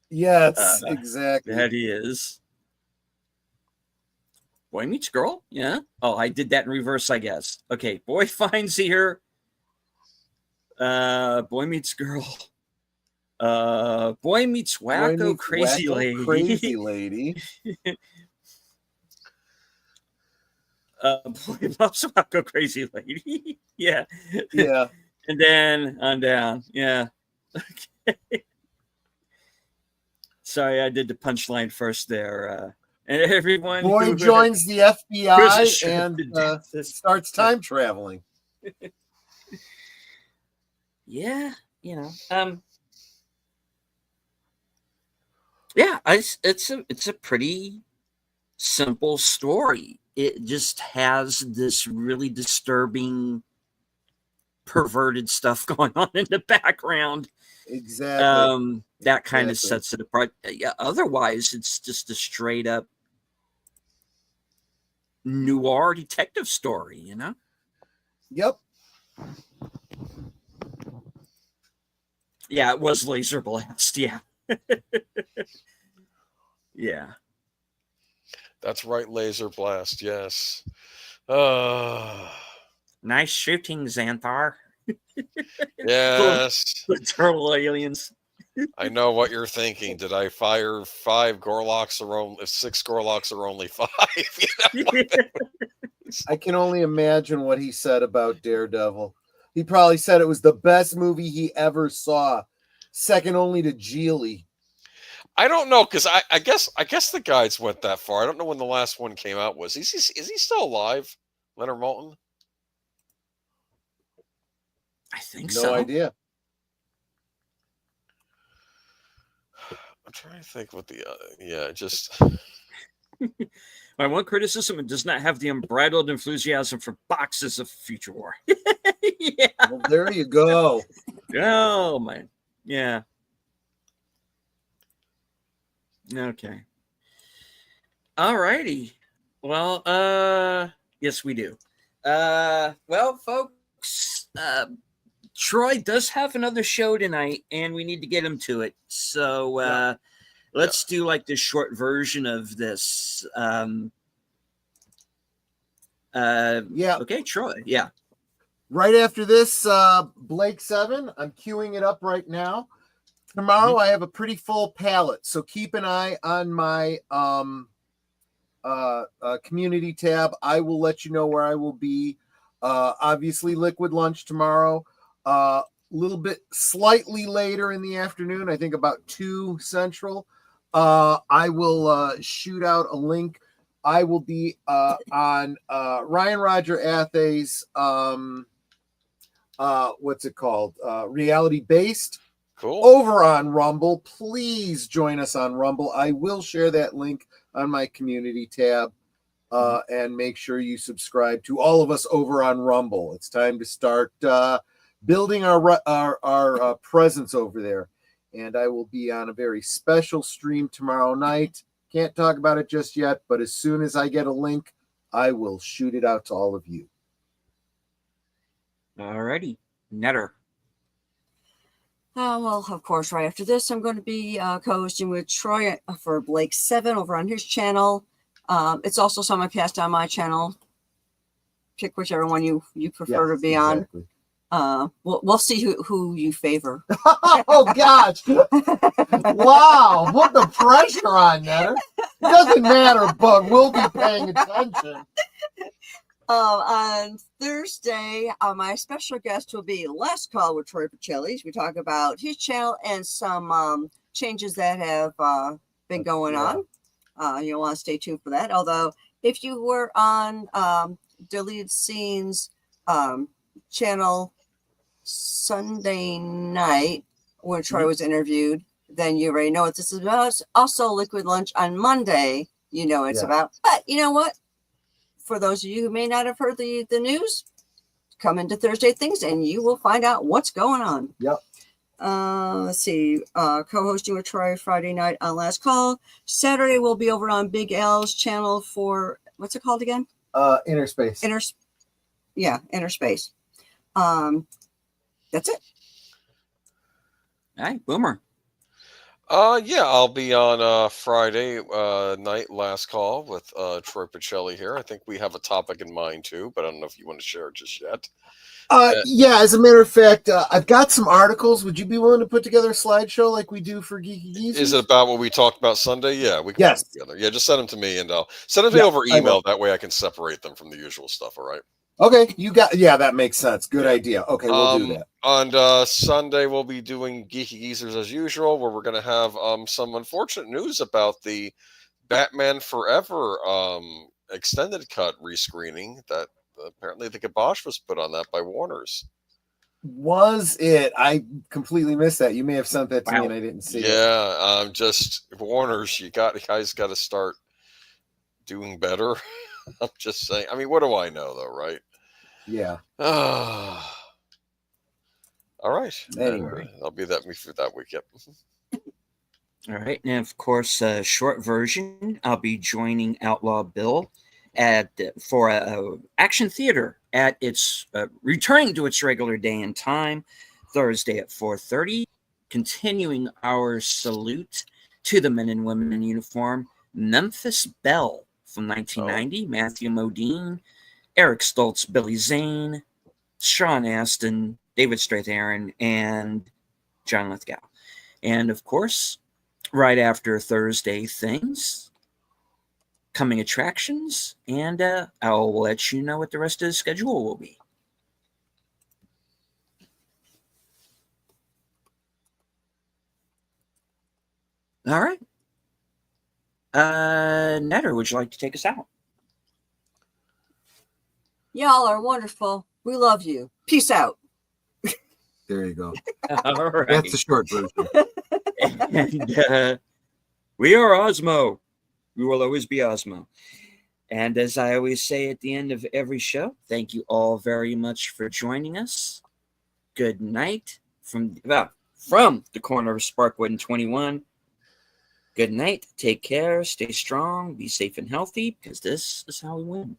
Yes, exactly. That he is. Boy meets girl. Yeah. Oh, I did that in reverse, I guess. Okay. Boy finds here. Boy meets girl. Boy meets wacko, Boy meets crazy wacko, lady. Crazy lady. Boy loves wacko, crazy lady. Yeah. Yeah. And then on down. Yeah. Okay. Sorry, I did the punchline first there. And everyone. Boy joins the FBI and starts time traveling. Yeah, you know. Yeah, it's a pretty simple story. It just has this really disturbing, perverted stuff going on in the background. Exactly. That kind of sets it apart. Yeah, otherwise, it's just a straight up noir detective story, you know? Yep. Yeah, it was Laser Blast. Yeah. Yeah. That's right, Laser Blast. Yes. Nice shooting, Xanthar. Yes. The turtle aliens. I know what you're thinking. Did I fire 5 Gorlocks or only 6 Gorlocks or only 5? You know? I can only imagine what he said about Daredevil. He probably said it was the best movie he ever saw, second only to Geely. I don't know, because I guess the guides went that far. I don't know when the last one came out was. Is he still alive, Leonard Maltin? I think so. No idea. I'm trying to think what the just. My one criticism: it does not have the unbridled enthusiasm for boxes of Future War. Yeah. Well, there you go. Oh man. Yeah. Okay. All righty. Well, yes, we do. Well, folks, Troy does have another show tonight, and we need to get him to it. So let's do like the short version of this. Yeah. Okay, Troy. Yeah. Right after this, Blake 7, I'm queuing it up right now. Tomorrow I have a pretty full palette, so keep an eye on my community tab. I will let you know where I will be. Obviously, Liquid Lunch tomorrow. A little bit slightly later in the afternoon, I think about 2 Central. I will shoot out a link. I will be on Ryan Roger Athey's what's it called? Reality Based. Cool. Over on Rumble. Please join us on Rumble. I will share that link on my community tab. And make sure you subscribe to all of us over on Rumble. It's time to start building our presence over there. And I will be on a very special stream tomorrow night. Can't talk about it just yet, but as soon as I get a link, I will shoot it out to all of you. All righty. Netter. Well, of course, right after this, I'm going to be co-hosting with Troy for Blake 7 over on his channel. It's also simulcast on my channel. Pick whichever one you prefer to be on. We'll see who you favor. Oh gosh! Wow, put the pressure on, Netter. It doesn't matter, Bug. We'll be paying attention. On Thursday, my special guest will be Last Call with Troy Pacelli. We talk about his channel and some changes that have been going on. You'll want to stay tuned for that. Although, if you were on Deleted Scenes channel Sunday night when Troy was interviewed, then you already know what this is about. Also, Liquid Lunch on Monday, you know what it's about. But you know what? For those of you who may not have heard the news, come into Thursday Things and you will find out what's going on. Yep. Let's see. Co-hosting with Troy Friday night on Last Call. Saturday we'll be over on Big L's channel for, what's it called again? Inner Space. Inner Space. That's it. All right, Boomer. Yeah, I'll be on Friday night, Last Call with Troy Pacelli here. I think we have a topic in mind too, but I don't know if you want to share it just yet. Yeah, as a matter of fact, I've got some articles. Would you be willing to put together a slideshow like we do for Geeky Geezers? Is it about what we talked about Sunday? Yeah, we can put it together. Yeah, just send them to me and I'll send them to me over email. That way I can separate them from the usual stuff. All right. Okay, that makes sense. Good idea. Okay, we'll do that. On Sunday, we'll be doing Geeky Geezers as usual, where we're going to have some unfortunate news about the Batman Forever extended cut rescreening that apparently the kibosh was put on that by Warner's. Was it? I completely missed that. You may have sent that to me and I didn't see it. Yeah, just Warner's, you guys got to start doing better. I'm just saying. I mean, what do I know, though, right? Yeah. All right. Anyway, I'll be that me for that week. Yep. All right, and of course, short version. I'll be joining Outlaw Bill for a action theater at its returning to its regular day and time, Thursday at 4:30. Continuing our salute to the men and women in uniform, Memphis Belle from 1990, Matthew Modine, Eric Stoltz, Billy Zane, Sean Astin, David Strathairn, and John Lithgow. And of course, right after Thursday Things, coming attractions, and I'll let you know what the rest of the schedule will be. All right. Netter, would you like to take us out? Y'all are wonderful. We love you. Peace out. There you go. All right. That's the short version. And we are Osmo. We will always be Osmo. And as I always say at the end of every show, thank you all very much for joining us. Good night from the corner of Sparkwood and 21. Good night. Take care. Stay strong. Be safe and healthy, because this is how we win.